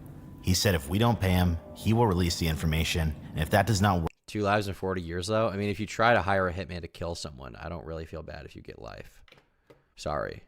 He said if we don't pay him, he will release the information, and if that does not work... 2 lives in 40 years, though? I mean, if you try to hire a hitman to kill someone, I don't really feel bad if you get life. Sorry.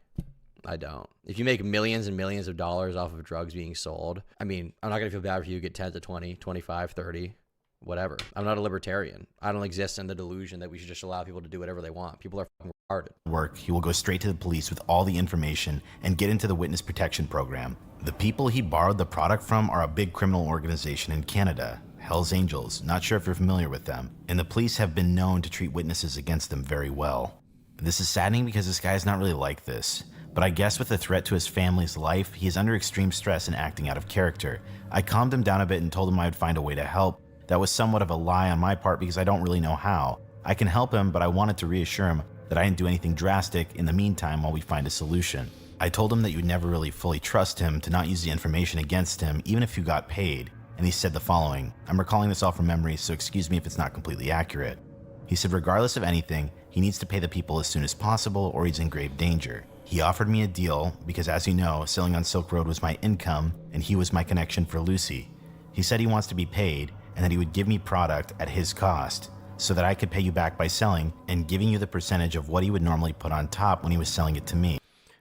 I don't. If you make millions and millions of dollars off of drugs being sold, I mean, I'm not going to feel bad if you get 10 to 20, 25, 30, whatever. I'm not a libertarian. I don't exist in the delusion that we should just allow people to do whatever they want. People are fucking retarded. He will go straight to the police with all the information and get into the witness protection program. The people he borrowed the product from are a big criminal organization in Canada, Hells Angels. Not sure if you're familiar with them. And the police have been known to treat witnesses against them very well. This is saddening because this guy is not really like this. But I guess with the threat to his family's life, he is under extreme stress and acting out of character. I calmed him down a bit and told him I would find a way to help. That was somewhat of a lie on my part because I don't really know how. I can help him, but I wanted to reassure him that I didn't do anything drastic in the meantime while we find a solution. I told him that you'd never really fully trust him to not use the information against him, even if you got paid. And he said the following. I'm recalling this all from memory, so excuse me if it's not completely accurate. He said regardless of anything, he needs to pay the people as soon as possible or he's in grave danger. He offered me a deal because, as you know, selling on Silk Road was my income and he was my connection for Lucy. He said he wants to be paid and that he would give me product at his cost so that I could pay you back by selling and giving you the percentage of what he would normally put on top when he was selling it to me.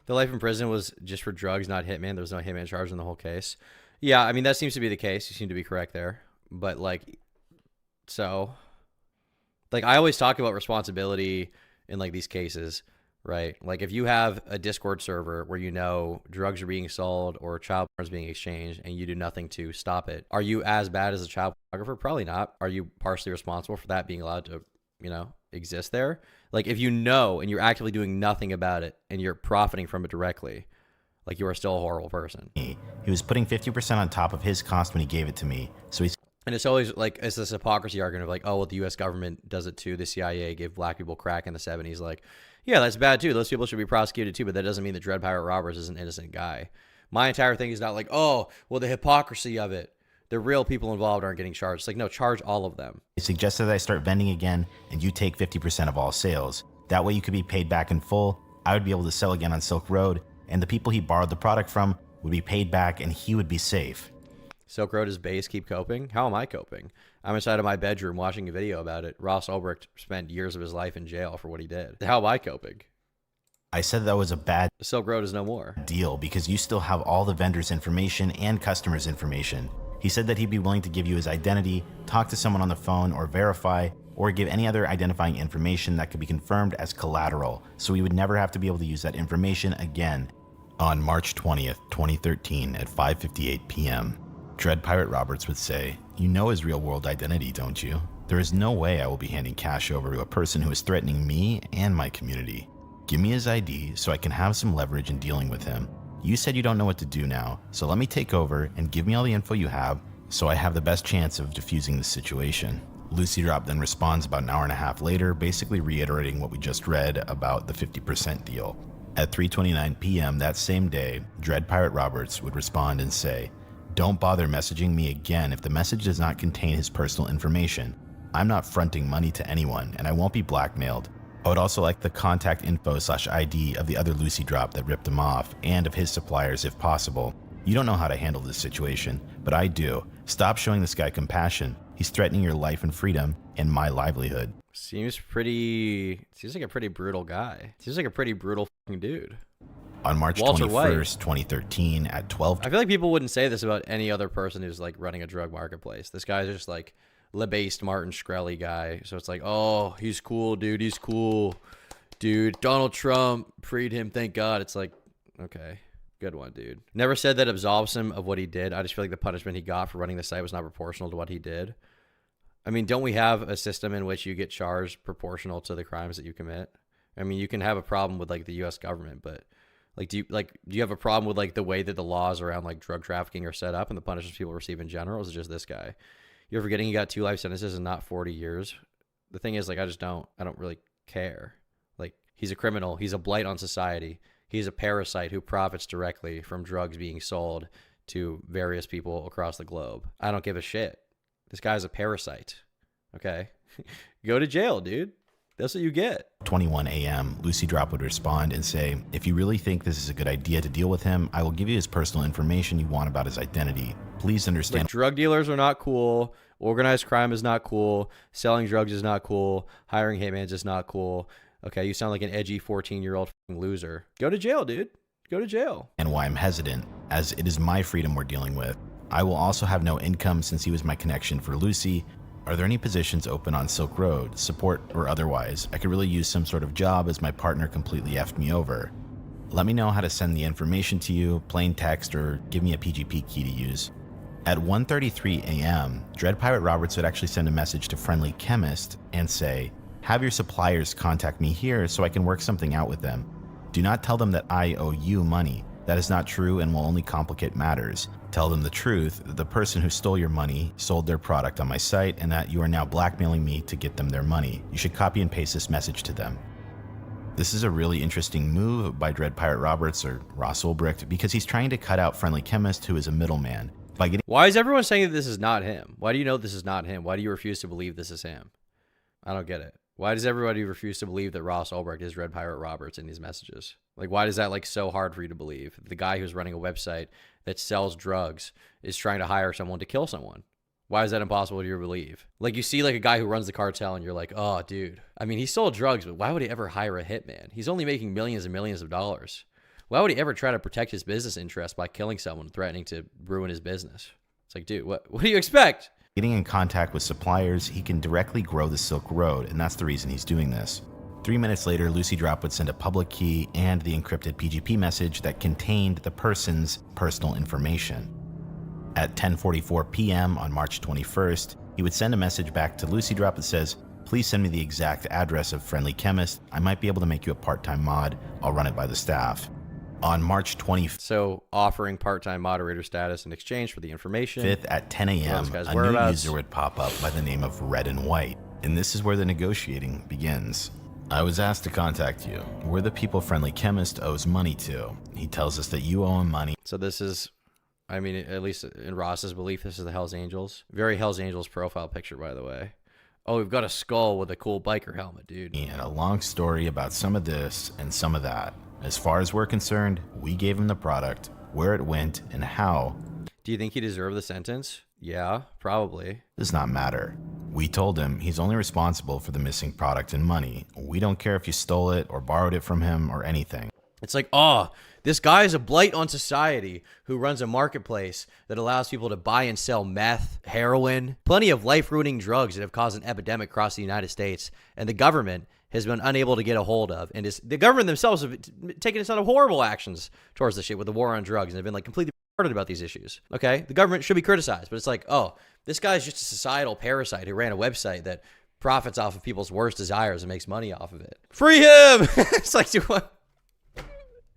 The life in prison was just for drugs, not hitman. There was no hitman charge in the whole case. Yeah, I mean, that seems to be the case. You seem to be correct there. But, like, so, like, I always talk about responsibility in, like, these cases, right? Like, if you have a Discord server where you know drugs are being sold or child porn is being exchanged and you do nothing to stop it, are you as bad as a child pornographer? Probably not. Are you partially responsible for that being allowed to, you know, exist there? Like, if you know and you're actively doing nothing about it and you're profiting from it directly, like, you are still a horrible person. He was putting 50% on top of his cost when he gave it to me. So he's... And it's always like, it's this hypocrisy argument of like, oh, well, the U.S. government does it too. The CIA gave black people crack in the 70s. Like, yeah, that's bad too. Those people should be prosecuted too. But that doesn't mean that Dread Pirate Roberts is an innocent guy. My entire thing is not like, oh, well, the hypocrisy of it. The real people involved aren't getting charged. It's like, no, charge all of them. He suggested that I start vending again and you take 50% of all sales. That way you could be paid back in full. I would be able to sell again on Silk Road, and the people he borrowed the product from would be paid back and he would be safe. Silk Road is base, keep coping. How am I coping? I'm inside of my bedroom watching a video about it. Ross Ulbricht spent years of his life in jail for what he did. How am I coping? I said that was a bad Silk Road is no more. deal because you still have all the vendor's information and customers' information. He said that he'd be willing to give you his identity, talk to someone on the phone, or verify, or give any other identifying information that could be confirmed as collateral, so he would never have to be able to use that information again. On March 20th, 2013 at 5:58 p.m., Dread Pirate Roberts would say, "You know his real-world identity, don't you? There is no way I will be handing cash over to a person who is threatening me and my community. Give me his ID so I can have some leverage in dealing with him. You said you don't know what to do now, so let me take over and give me all the info you have so I have the best chance of diffusing the situation." Lucy Drop then responds about an hour and a half later, basically reiterating what we just read about the 50% deal. At 3:29 p.m. that same day, Dread Pirate Roberts would respond and say, "Don't bother messaging me again if the message does not contain his personal information. I'm not fronting money to anyone, and I won't be blackmailed. I would also like the contact info/ID of the other Lucy Drop that ripped him off, and of his suppliers if possible. You don't know how to handle this situation, but I do. Stop showing this guy compassion. He's threatening your life and freedom and my livelihood." Seems like a pretty brutal guy. Seems like a pretty brutal fucking dude. On March Walter 21st, 2013 at 12. I feel like people wouldn't say this about any other person who's like running a drug marketplace. This guy's just like le-based Martin Shkreli guy. So it's like, oh, he's cool, dude. He's cool, dude. Donald Trump freed him. Thank God. It's like, okay, good one, dude. Never said that absolves him of what he did. I just feel like the punishment he got for running the site was not proportional to what he did. I mean, don't we have a system in which you get charged proportional to the crimes that you commit? I mean, you can have a problem with like the U.S. government, but like, do you have a problem with like the way that the laws around like drug trafficking are set up and the punishments people receive in general? Or is it just this guy? You're forgetting he got 2 life sentences and not 40 years. The thing is, like, I don't really care. Like, he's a criminal. He's a blight on society. He's a parasite who profits directly from drugs being sold to various people across the globe. I don't give a shit. This guy's a parasite. Okay? Go to jail, dude. That's what you get. 21 a.m., Lucy Drop would respond and say, "If you really think this is a good idea to deal with him, I will give you his personal information you want about his identity. Please understand." Like, drug dealers are not cool. Organized crime is not cool. Selling drugs is not cool. Hiring hitmans is not cool. Okay, you sound like an edgy 14-year-old loser. Go to jail, dude. Go to jail. And why I'm hesitant, as it is my freedom we're dealing with. I will also have no income since he was my connection for Lucy. Are there any positions open on Silk Road, support or otherwise? I could really use some sort of job as my partner completely effed me over. Let me know how to send the information to you, plain text, or give me a PGP key to use. At 1:33 a.m., Dread Pirate Roberts would actually send a message to Friendly Chemist and say, "Have your suppliers contact me here so I can work something out with them. Do not tell them that I owe you money. That is not true and will only complicate matters. Tell them the truth, that the person who stole your money sold their product on my site and that you are now blackmailing me to get them their money. You should copy and paste this message to them." This is a really interesting move by Dread Pirate Roberts, or Ross Ulbricht, because he's trying to cut out Friendly Chemist, who is a middleman. Why is everyone saying that this is not him? Why do you know this is not him? Why do you refuse to believe this is him? I don't get it. Why does everybody refuse to believe that Ross Ulbricht is Dread Pirate Roberts in these messages? Like, why is that like so hard for you to believe? The guy who's running a website that sells drugs is trying to hire someone to kill someone. Why is that impossible to believe? Like, you see like a guy who runs the cartel and you're like, oh, dude. I mean, he sold drugs, but why would he ever hire a hitman? He's only making millions and millions of dollars. Why would he ever try to protect his business interests by killing someone, threatening to ruin his business? It's like, dude, what do you expect? Getting in contact with suppliers, he can directly grow the Silk Road, and that's the reason he's doing this. 3 minutes later, Lucy Drop would send a public key and the encrypted PGP message that contained the person's personal information. At 10:44 p.m. on March 21st, he would send a message back to Lucy Drop that says, "Please send me the exact address of Friendly Chemist. I might be able to make you a part-time mod. I'll run it by the staff." On March 25th, so offering part-time moderator status in exchange for the information. At 10 a.m., a new user would pop up by the name of Red and White, and this is where the negotiating begins. I was asked to contact you. We're the people Friendly Chemist owes money to. He tells us that you owe him money. So this is, I mean, at least in Ross's belief, this is the Hells Angels. Very Hells Angels profile picture, by the way. Oh, we've got a skull with a cool biker helmet, dude. And a long story about some of this and some of that. As far as we're concerned, we gave him the product, where it went, and how. Do you think he deserved the sentence? Yeah, probably. Does not matter. We told him he's only responsible for the missing product and money. We don't care if you stole it or borrowed it from him or anything. It's like, oh, this guy is a blight on society who runs a marketplace that allows people to buy and sell meth, heroin, plenty of life-ruining drugs that have caused an epidemic across the United States, and the government has been unable to get a hold of. And the government themselves have taken a ton of horrible actions towards this shit with the war on drugs, and have been like completely retarded about these issues. Okay, the government should be criticized, but it's like, oh, this guy's just a societal parasite who ran a website that profits off of people's worst desires and makes money off of it. Free him! It's like,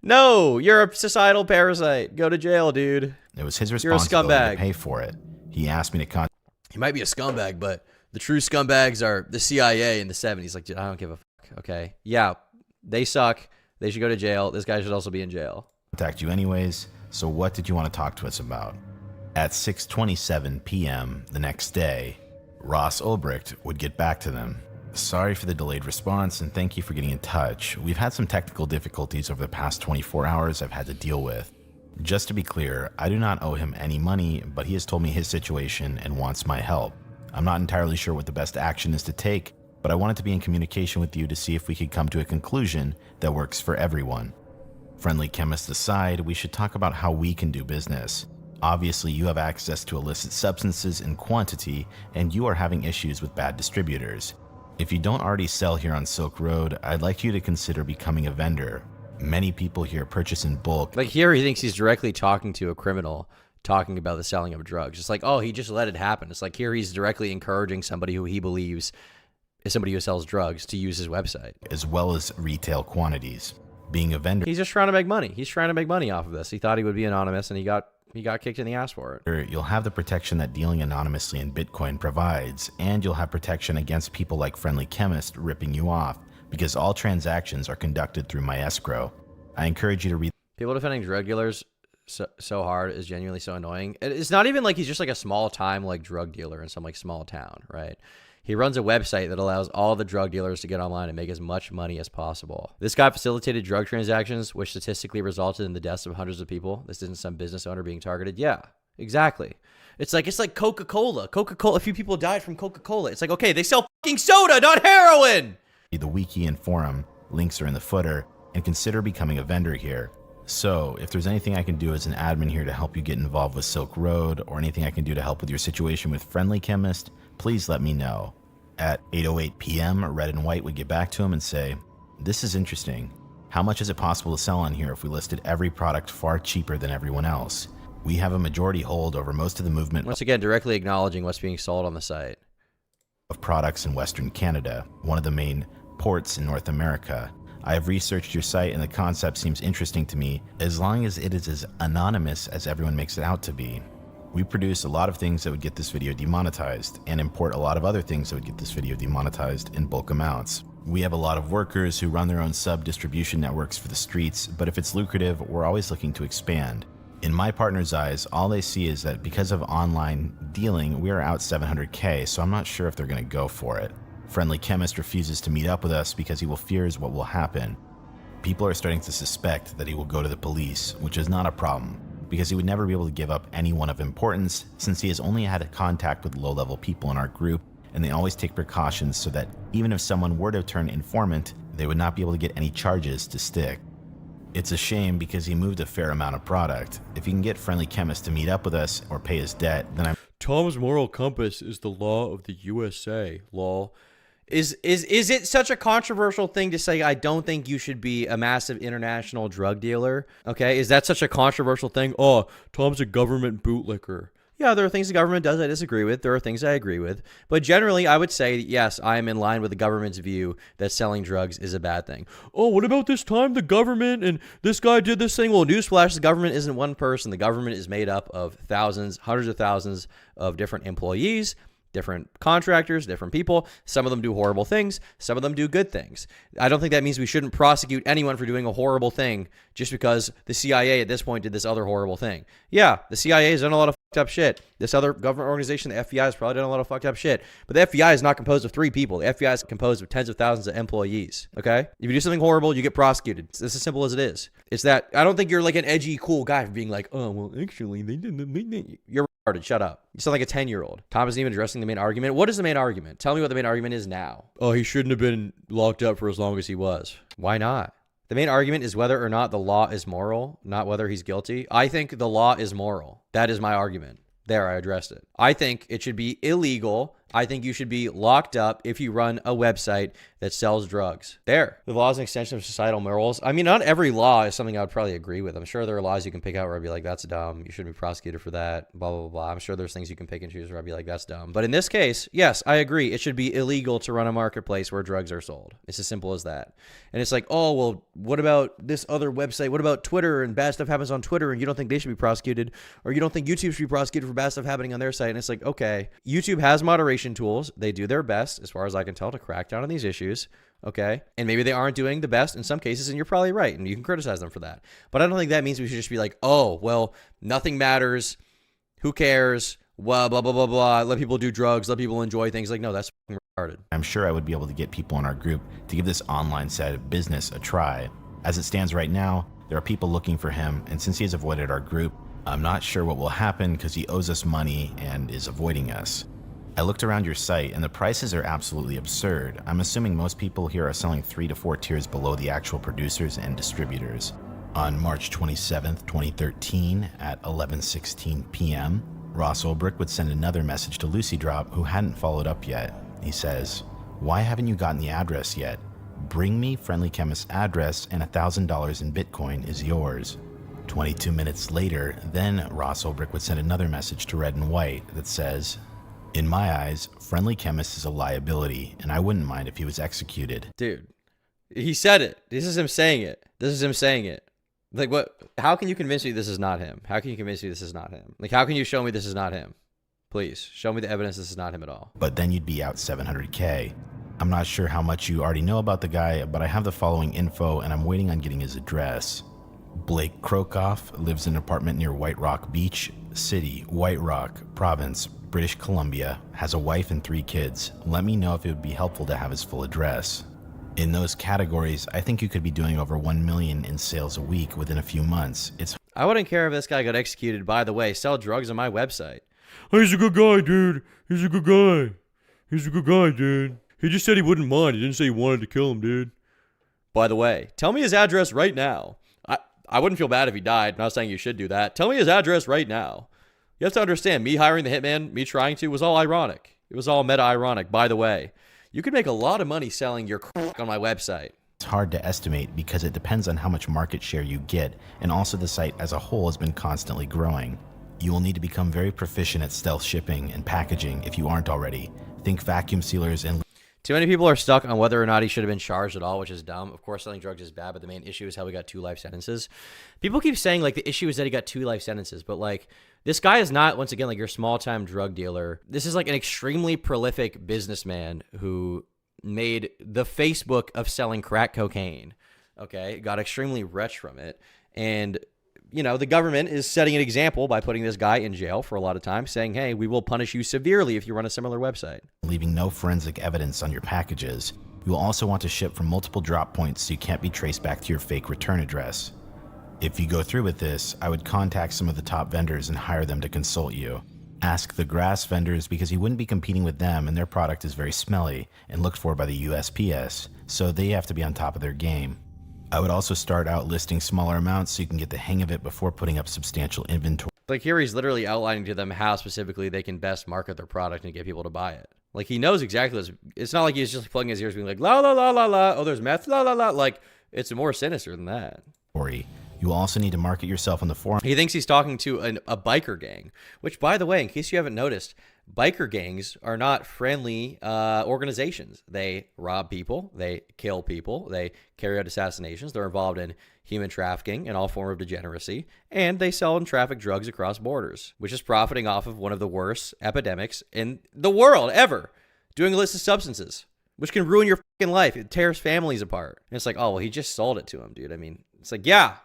no, you're a societal parasite. Go to jail, dude. It was his You're a responsibility scumbag. to pay for it. He asked me to contact. He might be a scumbag, but the true scumbags are the CIA in the 70s. Like, dude, I don't give a fuck, okay? Yeah, they suck. They should go to jail. This guy should also be in jail. Contact you anyways. So what did you want to talk to us about? At 6:27 p.m. the next day, Ross Ulbricht would get back to them. Sorry for the delayed response, and thank you for getting in touch. We've had some technical difficulties over the past 24 hours I've had to deal with. Just to be clear, I do not owe him any money, but he has told me his situation and wants my help. I'm not entirely sure what the best action is to take, but I wanted to be in communication with you to see if we could come to a conclusion that works for everyone. Friendly Chemist aside, we should talk about how we can do business. Obviously, you have access to illicit substances in quantity, and you are having issues with bad distributors. If you don't already sell here on Silk Road, I'd like you to consider becoming a vendor. Many people here purchase in bulk. Like here, he thinks he's directly talking to a criminal, talking about the selling of drugs. It's like, oh, he just let it happen. It's like here he's directly encouraging somebody who he believes is somebody who sells drugs to use his website. As well as retail quantities. Being a vendor, He's just trying to make money. He's trying to make money off of this. He thought he would be anonymous, and he got kicked in the ass for it. you'll have the protection that dealing anonymously in Bitcoin provides, and you'll have protection against people like Friendly Chemist ripping you off, because all transactions are conducted through my escrow. I encourage you to read. People defending drug dealers so hard is genuinely so annoying. It's not even like he's just like a small time like drug dealer in some like small town, right? He runs a website that allows all the drug dealers to get online and make as much money as possible. This guy facilitated drug transactions, which statistically resulted in the deaths of hundreds of people. This isn't some business owner being targeted. Yeah, exactly. It's like Coca-Cola. A few people died from Coca-Cola. It's like, okay, they sell fucking soda, not heroin. The wiki and forum, links are in the footer, and consider becoming a vendor here. So, if there's anything I can do as an admin here to help you get involved with Silk Road, or anything I can do to help with your situation with Friendly Chemist, please let me know. At 8:08 p.m., Red and White would get back to him and say, "This is interesting. How much is it possible to sell on here if we listed every product far cheaper than everyone else? We have a majority hold over most of the movement." Once again, directly acknowledging what's being sold on the site. Of products in Western Canada, one of the main ports in North America. I have researched your site and the concept seems interesting to me, as long as it is as anonymous as everyone makes it out to be. We produce a lot of things that would get this video demonetized, and import a lot of other things that would get this video demonetized in bulk amounts. We have a lot of workers who run their own sub-distribution networks for the streets, but if it's lucrative, we're always looking to expand. In my partner's eyes, all they see is that because of online dealing, we are out $700K, so I'm not sure if they're going to go for it. Friendly Chemist refuses to meet up with us because he fears what will happen. People are starting to suspect that he will go to the police, which is not a problem, because he would never be able to give up anyone of importance since he has only had contact with low-level people in our group, and they always take precautions so that even if someone were to turn informant, they would not be able to get any charges to stick. It's a shame because he moved a fair amount of product. If you can get Friendly Chemist to meet up with us or pay his debt, then I'm... Tom's moral compass is the law of the USA, lol. Is it such a controversial thing to say, I don't think you should be a massive international drug dealer? Okay, is that such a controversial thing? Oh, Tom's a government bootlicker. Yeah, there are things the government does I disagree with. There are things I agree with. But generally, I would say, yes, I am in line with the government's view that selling drugs is a bad thing. Oh, what about this time the government and this guy did this thing? Well, newsflash, the government isn't one person. The government is made up of thousands, hundreds of thousands of different employees. Different contractors, different people. Some of them do horrible things. Some of them do good things. I don't think that means we shouldn't prosecute anyone for doing a horrible thing just because the CIA at this point did this other horrible thing. Yeah, the CIA has done a lot of fucked up shit. This other government organization, the FBI, has probably done a lot of fucked up shit. But the FBI is not composed of 3 people. The FBI is composed of tens of thousands of employees. Okay? If you do something horrible, you get prosecuted. It's as simple as it is. It's that I don't think you're like an edgy, cool guy for being like, oh, well, actually, they didn't. You're retarded. Shut up. You sound like a 10-year-old. Tom isn't even addressing the main argument. What is the main argument? Tell me what the main argument is now. Oh, he shouldn't have been locked up for as long as he was. Why not? The main argument is whether or not the law is moral, not whether he's guilty. I think the law is moral. That is my argument. There, I addressed it. I think it should be illegal. I think you should be locked up if you run a website that sells drugs. There. The law is an extension of societal morals. I mean, not every law is something I would probably agree with. I'm sure there are laws you can pick out where I'd be like, that's dumb. You shouldn't be prosecuted for that. Blah, blah, blah. I'm sure there's things you can pick and choose where I'd be like, that's dumb. But in this case, yes, I agree. It should be illegal to run a marketplace where drugs are sold. It's as simple as that. And it's like, oh, well, what about this other website? What about Twitter and bad stuff happens on Twitter and you don't think they should be prosecuted? Or you don't think YouTube should be prosecuted for bad stuff happening on their site? And it's like, okay, YouTube has moderation tools. They do their best, as far as I can tell, to crack down on these issues. Okay. And maybe they aren't doing the best in some cases, and you're probably right. And you can criticize them for that. But I don't think that means we should just be like, oh, well, nothing matters. Who cares? Well, blah, blah, blah, blah. Let people do drugs. Let people enjoy things. Like, no, that's fucking retarded. I'm sure I would be able to get people in our group to give this online side of business a try. As it stands right now, there are people looking for him, and since he has avoided our group, I'm not sure what will happen because he owes us money and is avoiding us. I looked around your site and the prices are absolutely absurd. I'm assuming most people here are selling 3 to 4 tiers below the actual producers and distributors. On March 27th, 2013 at 11:16 p.m., Ross Ulbricht would send another message to Lucy Drop, who hadn't followed up yet. He says, "Why haven't you gotten the address yet? Bring me Friendly Chemist's address and $1,000 in Bitcoin is yours." 22 minutes later, then Ross Ulbricht would send another message to Red and White that says, "In my eyes, Friendly Chemist is a liability, and I wouldn't mind if he was executed." Dude, he said it. This is him saying it. This is him saying it. Like, what? How can you convince me this is not him? How can you convince me this is not him? Like, how can you show me this is not him? Please, show me the evidence this is not him at all. But then you'd be out $700K. I'm not sure how much you already know about the guy, but I have the following info, and I'm waiting on getting his address. Blake Krokoff lives in an apartment near White Rock Beach, City, White Rock, Province, British Columbia, has a wife and 3 kids. Let me know if it would be helpful to have his full address. In those categories, I think you could be doing over 1 million in sales a week within a few months. I wouldn't care if this guy got executed. By the way, sell drugs on my website. He's a good guy, dude. He's a good guy. He's a good guy, dude. He just said he wouldn't mind. He didn't say he wanted to kill him, dude. By the way, tell me his address right now. I wouldn't feel bad if he died. I'm not saying you should do that. Tell me his address right now. You have to understand, me hiring the hitman, me trying to, was all ironic. It was all meta-ironic. By the way, you could make a lot of money selling your crack on my website. It's hard to estimate because it depends on how much market share you get, and also the site as a whole has been constantly growing. You will need to become very proficient at stealth shipping and packaging if you aren't already. Think vacuum sealers and... Too many people are stuck on whether or not he should have been charged at all, which is dumb. Of course, selling drugs is bad, but the main issue is how he got 2 life sentences. People keep saying, like, the issue is that he got 2 life sentences, but, like, this guy is not, once again, like your small-time drug dealer. This is, like, an extremely prolific businessman who made the Facebook of selling crack cocaine, okay? Got extremely rich from it, and... you know, the government is setting an example by putting this guy in jail for a lot of time, saying, hey, we will punish you severely if you run a similar website. Leaving no forensic evidence on your packages. You will also want to ship from multiple drop points so you can't be traced back to your fake return address. If you go through with this, I would contact some of the top vendors and hire them to consult you. Ask the grass vendors because you wouldn't be competing with them and their product is very smelly and looked for by the USPS, so they have to be on top of their game. I would also start out listing smaller amounts so you can get the hang of it before putting up substantial inventory. Like here he's literally outlining to them how specifically they can best market their product and get people to buy it. Like he knows exactly this. It's not like he's just plugging his ears being like, la, la, la, la, la. Oh, there's meth, la, la, la. Like it's more sinister than that. You will also need to market yourself on the forum. He thinks he's talking to a biker gang, which by the way, in case you haven't noticed, biker gangs are not friendly organizations. They rob people, they kill people, they carry out assassinations, they're involved in human trafficking and all form of degeneracy, and they sell and traffic drugs across borders, which is profiting off of one of the worst epidemics in the world ever, doing illicit substances, which can ruin your fucking life. It tears families apart. And it's like, oh, well, he just sold it to him, dude. I mean, it's like, yeah.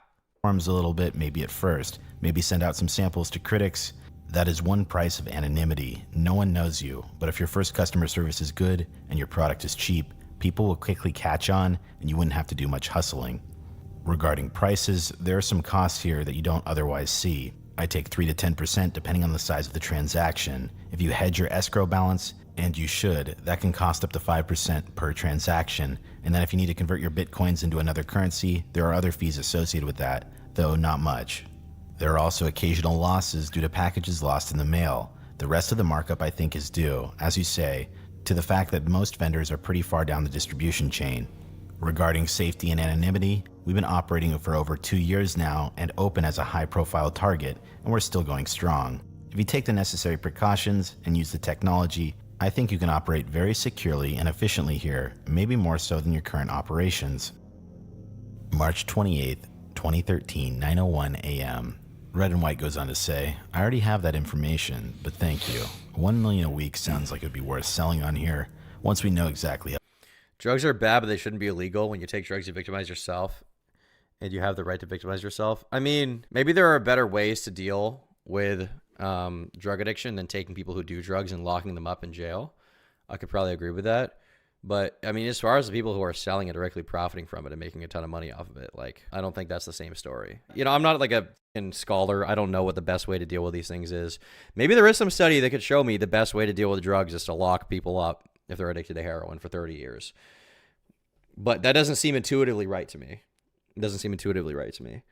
Forms a little bit, maybe at first. Maybe send out some samples to critics. That is one price of anonymity. No one knows you, but if your first customer service is good and your product is cheap, people will quickly catch on and you wouldn't have to do much hustling. Regarding prices, there are some costs here that you don't otherwise see. I take 3 to 10% depending on the size of the transaction. If you hedge your escrow balance, and you should, that can cost up to 5% per transaction. And then if you need to convert your bitcoins into another currency, there are other fees associated with that, though not much. There are also occasional losses due to packages lost in the mail. The rest of the markup I think is due, as you say, to the fact that most vendors are pretty far down the distribution chain. Regarding safety and anonymity, we've been operating for over 2 years now and open as a high-profile target, and we're still going strong. If you take the necessary precautions and use the technology, I think you can operate very securely and efficiently here, maybe more so than your current operations. March 28th, 2013, 9:01 a.m. Red and White goes on to say, I already have that information, but thank you. 1 million a week sounds like it would be worth selling on here once we know exactly how. Drugs are bad, but they shouldn't be illegal. When you take drugs, you victimize yourself, and you have the right to victimize yourself. I mean, maybe there are better ways to deal with drug addiction than taking people who do drugs and locking them up in jail. I could probably agree with that. But, I mean, as far as the people who are selling it, directly profiting from it and making a ton of money off of it, like, I don't think that's the same story. You know, I'm not like a scholar. I don't know what the best way to deal with these things is. Maybe there is some study that could show me the best way to deal with drugs is to lock people up if they're addicted to heroin for 30 years. But that doesn't seem intuitively right to me. It doesn't seem intuitively right to me.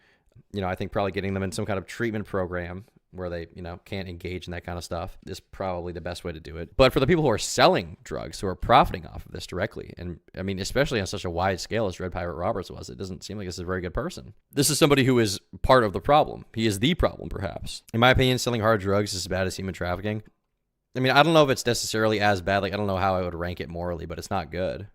You know, I think probably getting them in some kind of treatment program where they, you know, can't engage in that kind of stuff is probably the best way to do it. But for the people who are selling drugs, who are profiting off of this directly, and I mean, especially on such a wide scale as Dread Pirate Roberts was, it doesn't seem like this is a very good person. This is somebody who is part of the problem. He is the problem, perhaps. In my opinion, selling hard drugs is as bad as human trafficking. I mean, I don't know if it's necessarily as bad. Like, I don't know how I would rank it morally, but it's not good.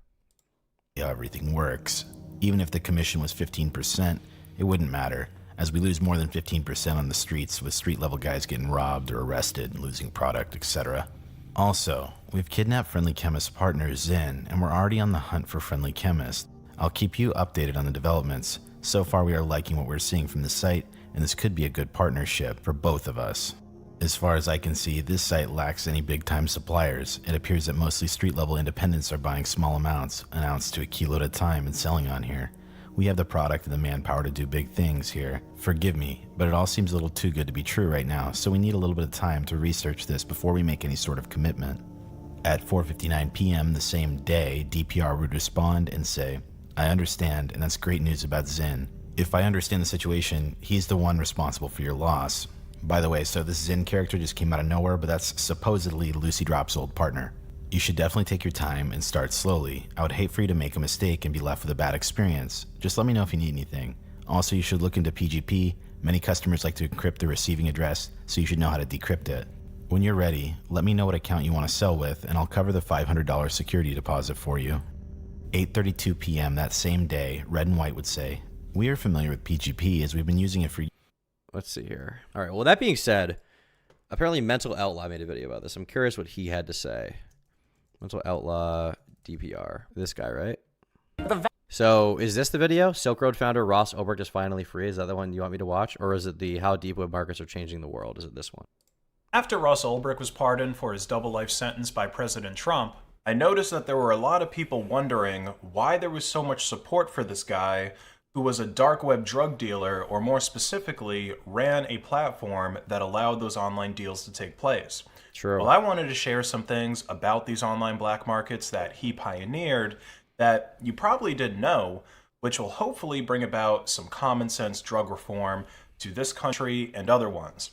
How everything works. Even if the commission was 15%, it wouldn't matter, as we lose more than 15% on the streets with street-level guys getting robbed or arrested and losing product, etc. Also, we've kidnapped Friendly Chemist partner Zen, and we're already on the hunt for Friendly Chemist. I'll keep you updated on the developments. So far we are liking what we're seeing from the site, and this could be a good partnership for both of us. As far as I can see, this site lacks any big-time suppliers. It appears that mostly street-level independents are buying small amounts, an ounce to a kilo at a time, and selling on here. We have the product and the manpower to do big things here. Forgive me, but it all seems a little too good to be true right now, so we need a little bit of time to research this before we make any sort of commitment. At 4:59 p.m. the same day, DPR would respond and say, I understand, and that's great news about Zen. If I understand the situation, he's the one responsible for your loss. By the way, so this Zen character just came out of nowhere, but that's supposedly Lucy Drop's old partner. You should definitely take your time and start slowly. I would hate for you to make a mistake and be left with a bad experience. Just let me know if you need anything. Also, you should look into PGP. Many customers like to encrypt the receiving address, so you should know how to decrypt it. When you're ready, let me know what account you want to sell with, and I'll cover the $500 security deposit for you. 8:32 p.m. that same day, Red and White would say, we are familiar with PGP as we've been using it for years. Let's see here. All right. Well, that being said, apparently Mental Outlaw made a video about this. I'm curious what he had to say. Mental Outlaw DPR. This guy, right? So is this the video? Silk Road founder Ross Ulbricht is finally free. Is that the one you want me to watch? Or is it the How Deep Web Markets Are Changing the World? Is it this one? After Ross Ulbricht was pardoned for his double life sentence by President Trump, I noticed that there were a lot of people wondering why there was so much support for this guy who was a dark web drug dealer, or more specifically, ran a platform that allowed those online deals to take place. True. Well, I wanted to share some things about these online black markets that he pioneered that you probably didn't know, which will hopefully bring about some common sense drug reform to this country and other ones.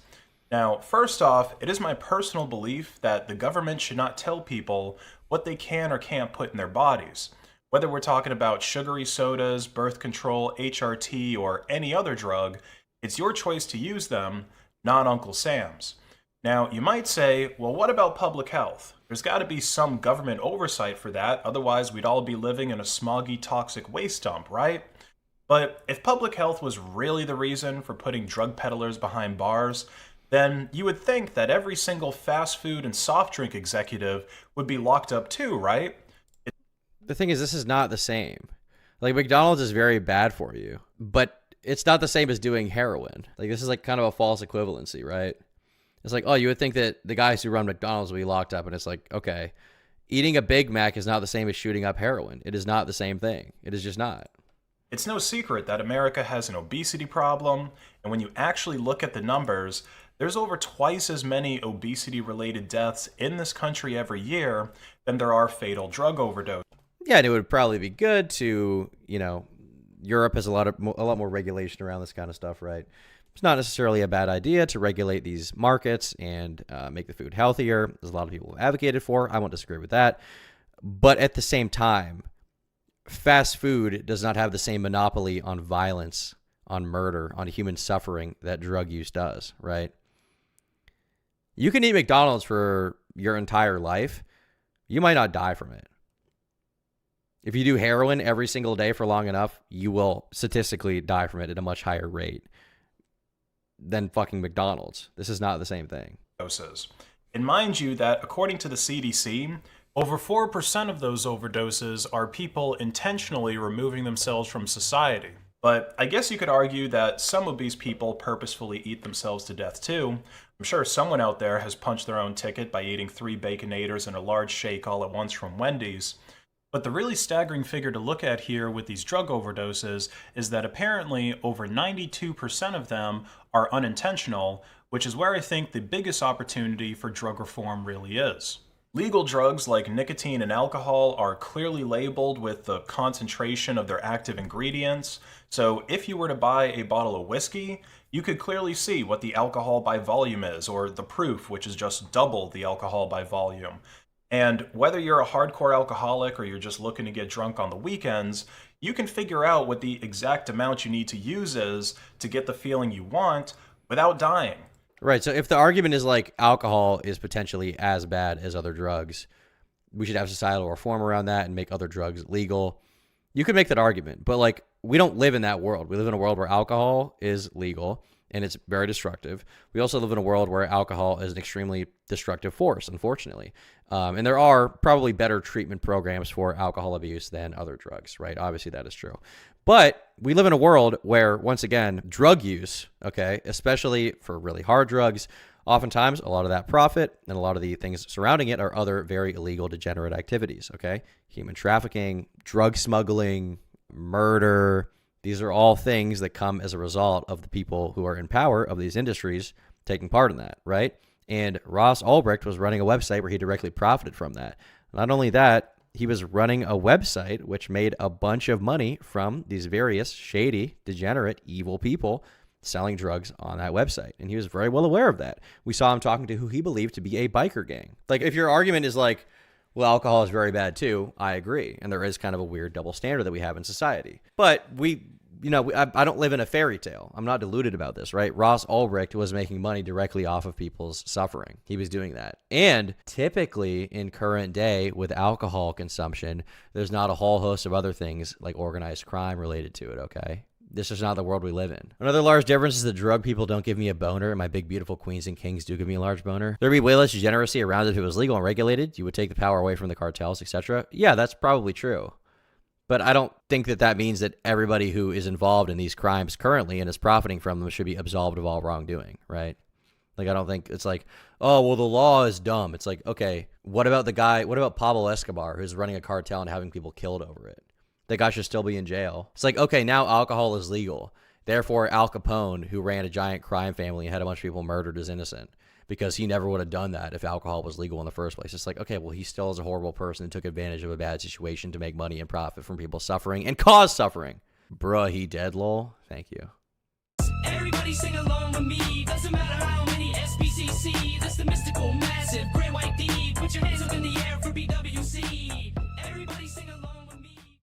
Now, first off, it is my personal belief that the government should not tell people what they can or can't put in their bodies. Whether we're talking about sugary sodas, birth control, HRT, or any other drug, it's your choice to use them, not Uncle Sam's. Now, you might say, well, what about public health? There's got to be some government oversight for that, otherwise we'd all be living in a smoggy, toxic waste dump, right? But if public health was really the reason for putting drug peddlers behind bars, then you would think that every single fast food and soft drink executive would be locked up too, right? The thing is, this is not the same. Like, McDonald's is very bad for you, but it's not the same as doing heroin. Like, this is like kind of a false equivalency, right? It's like, oh, you would think that the guys who run McDonald's will be locked up, and it's like, okay, eating a Big Mac is not the same as shooting up heroin. It is not the same thing. It is just not. It's no secret that America has an obesity problem, and when you actually look at the numbers, there's over twice as many obesity-related deaths in this country every year than there are fatal drug overdoses. Yeah, and it would probably be good to, you know, Europe has a lot more regulation around this kind of stuff, right? It's not necessarily a bad idea to regulate these markets and make the food healthier. There's a lot of people who advocated for. I won't disagree with that. But at the same time, fast food does not have the same monopoly on violence, on murder, on human suffering that drug use does, right? You can eat McDonald's for your entire life. You might not die from it. If you do heroin every single day for long enough, you will statistically die from it at a much higher rate than fucking McDonald's. This is not the same thing. And mind you that according to the CDC, over 4% of those overdoses are people intentionally removing themselves from society. But I guess you could argue that some obese people purposefully eat themselves to death too. I'm sure someone out there has punched their own ticket by eating 3 Baconators and a large shake all at once from Wendy's. But the really staggering figure to look at here with these drug overdoses is that apparently over 92% of them are unintentional, which is where I think the biggest opportunity for drug reform really is. Legal drugs like nicotine and alcohol are clearly labeled with the concentration of their active ingredients, so if you were to buy a bottle of whiskey, you could clearly see what the alcohol by volume is, or the proof, which is just double the alcohol by volume. And whether you're a hardcore alcoholic or you're just looking to get drunk on the weekends, you can figure out what the exact amount you need to use is to get the feeling you want without dying. Right. So if the argument is like alcohol is potentially as bad as other drugs, we should have societal reform around that and make other drugs legal. You could make that argument, but like, we don't live in that world. We live in a world where alcohol is legal and it's very destructive. We also live in a world where alcohol is an extremely destructive force, unfortunately. And there are probably better treatment programs for alcohol abuse than other drugs, right? Obviously, that is true. But we live in a world where, once again, drug use, okay, especially for really hard drugs, oftentimes a lot of that profit and a lot of the things surrounding it are other very illegal, degenerate activities, okay? Human trafficking, drug smuggling, murder. These are all things that come as a result of the people who are in power of these industries taking part in that, right? And Ross Ulbricht was running a website where he directly profited from that. Not only that, he was running a website which made a bunch of money from these various shady, degenerate, evil people selling drugs on that website. And he was very well aware of that. We saw him talking to who he believed to be a biker gang. Like, if your argument is like, well, alcohol is very bad too, I agree. And there is kind of a weird double standard that we have in society. But I don't live in a fairy tale. I'm not deluded about this, right? Ross Ulbricht was making money directly off of people's suffering. He was doing that. And typically in current day with alcohol consumption, there's not a whole host of other things like organized crime related to it, okay? This is not the world we live in. Another large difference is that drug people don't give me a boner, and my big, beautiful queens and kings do give me a large boner. There'd be way less degeneracy around it if it was legal and regulated. You would take the power away from the cartels, etc. Yeah, that's probably true. But I don't think that that means that everybody who is involved in these crimes currently and is profiting from them should be absolved of all wrongdoing, right? Like, I don't think it's like, oh, well, the law is dumb. It's like, okay, what about Pablo Escobar, who's running a cartel and having people killed over it? That guy should still be in jail. It's like, okay, now alcohol is legal. Therefore, Al Capone, who ran a giant crime family and had a bunch of people murdered, is innocent because he never would have done that if alcohol was legal in the first place. It's like, okay, well, he still is a horrible person and took advantage of a bad situation to make money and profit from people suffering and cause suffering. Bruh, he dead, lol. Thank you. Everybody sing along with me. Doesn't matter how many SBCC. That's the mystical, massive, great white D. Put your hands up in the air for BWC.